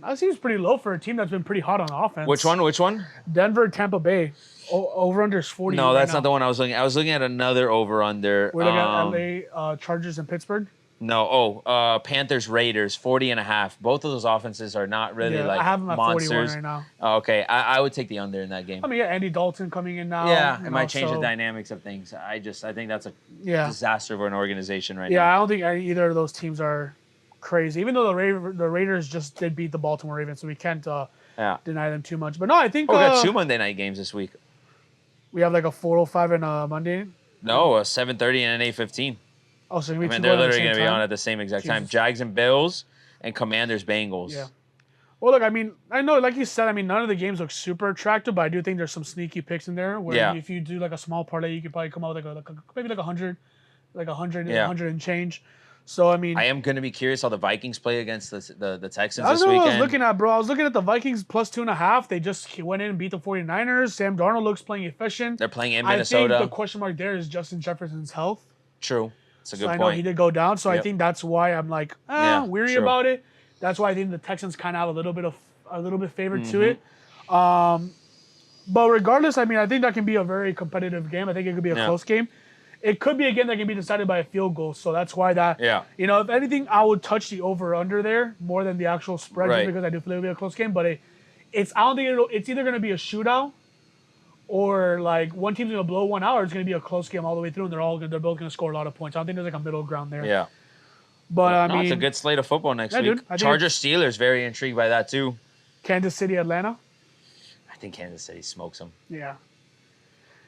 That seems pretty low for a team that's been pretty hot on offense. Which one? Denver, Tampa Bay. Over/under is 40. No, that's not the one I was looking at. I was looking at another over/under. We're looking at LA Chargers and Pittsburgh. No. Oh, Panthers, Raiders, 40.5. Both of those offenses are not really I have them at 41 monsters. right now. Oh, okay, I would take the under in that game. I mean, Andy Dalton coming in now. Yeah, it might change the dynamics of things. I think that's a disaster for an organization right now. Yeah, I don't think either of those teams are crazy. Even though the Raiders just did beat the Baltimore Ravens, so we can't deny them too much. But no, I think we got 2 Monday night games this week. We have like a 4:05 and a Monday. No, a 7:30 and an 8:15. Oh, so they're literally going to be on at the same exact time. Jags and Bills and Commanders Bengals. Yeah. Well, look, I mean, I know, like you said, I mean, none of the games look super attractive, but I do think there's some sneaky picks in there where if you do like a small parlay, you could probably come out with maybe like 100, 100 and change. So, I mean, I am going to be curious how the Vikings play against the Texans this weekend. What I was looking at, bro. I was looking at the Vikings plus 2.5. They just went in and beat the 49ers. Sam Darnold looks playing efficient. They're playing in Minnesota. I think the question mark there is Justin Jefferson's health. True. That's a good point. I know he did go down, so I think that's why I'm like weary about it. That's why I think the Texans kind of have a little bit favored to it. But regardless, I mean, I think that can be a very competitive game. I think it could be a close game. It could be a game that can be decided by a field goal. So that's why if anything, I would touch the over/under there more than the actual spread, just because I do feel it'll be a close game. But I don't think it's either going to be a shootout or like one team's going to blow one out, or it's going to be a close game all the way through, and they're both going to score a lot of points. I don't think there's like a middle ground there. Yeah. But I mean, it's a good slate of football next week. Chargers Steelers, very intrigued by that too. Kansas City Atlanta. I think Kansas City smokes them. Yeah.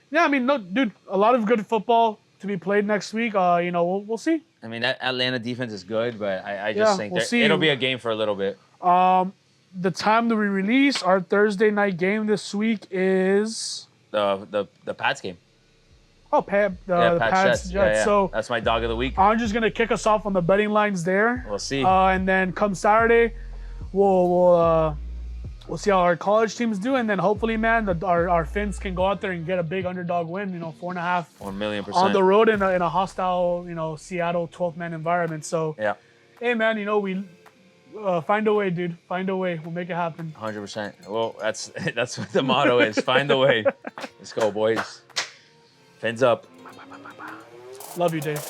Yeah, I mean, no, dude, a lot of good football to be played next week. We'll see. I mean, that Atlanta defense is good, but I just think see. It'll be a game for a little bit. The time that we release our Thursday night game this week is the Pats game. Oh, the Pats. Yeah. So that's my dog of the week. I'm just gonna kick us off on the betting lines there. We'll see. And then come Saturday, we'll see how our college teams do, and then hopefully, man, our Finns can go out there and get a big underdog win. 4.5. 1,000,000% on the road in a hostile, Seattle 12-man environment. So hey, man, we find a way, dude. Find a way. We'll make it happen. 100%. Well, that's what the motto is. Find a way. Let's go, boys. Fins up. Love you, Dave.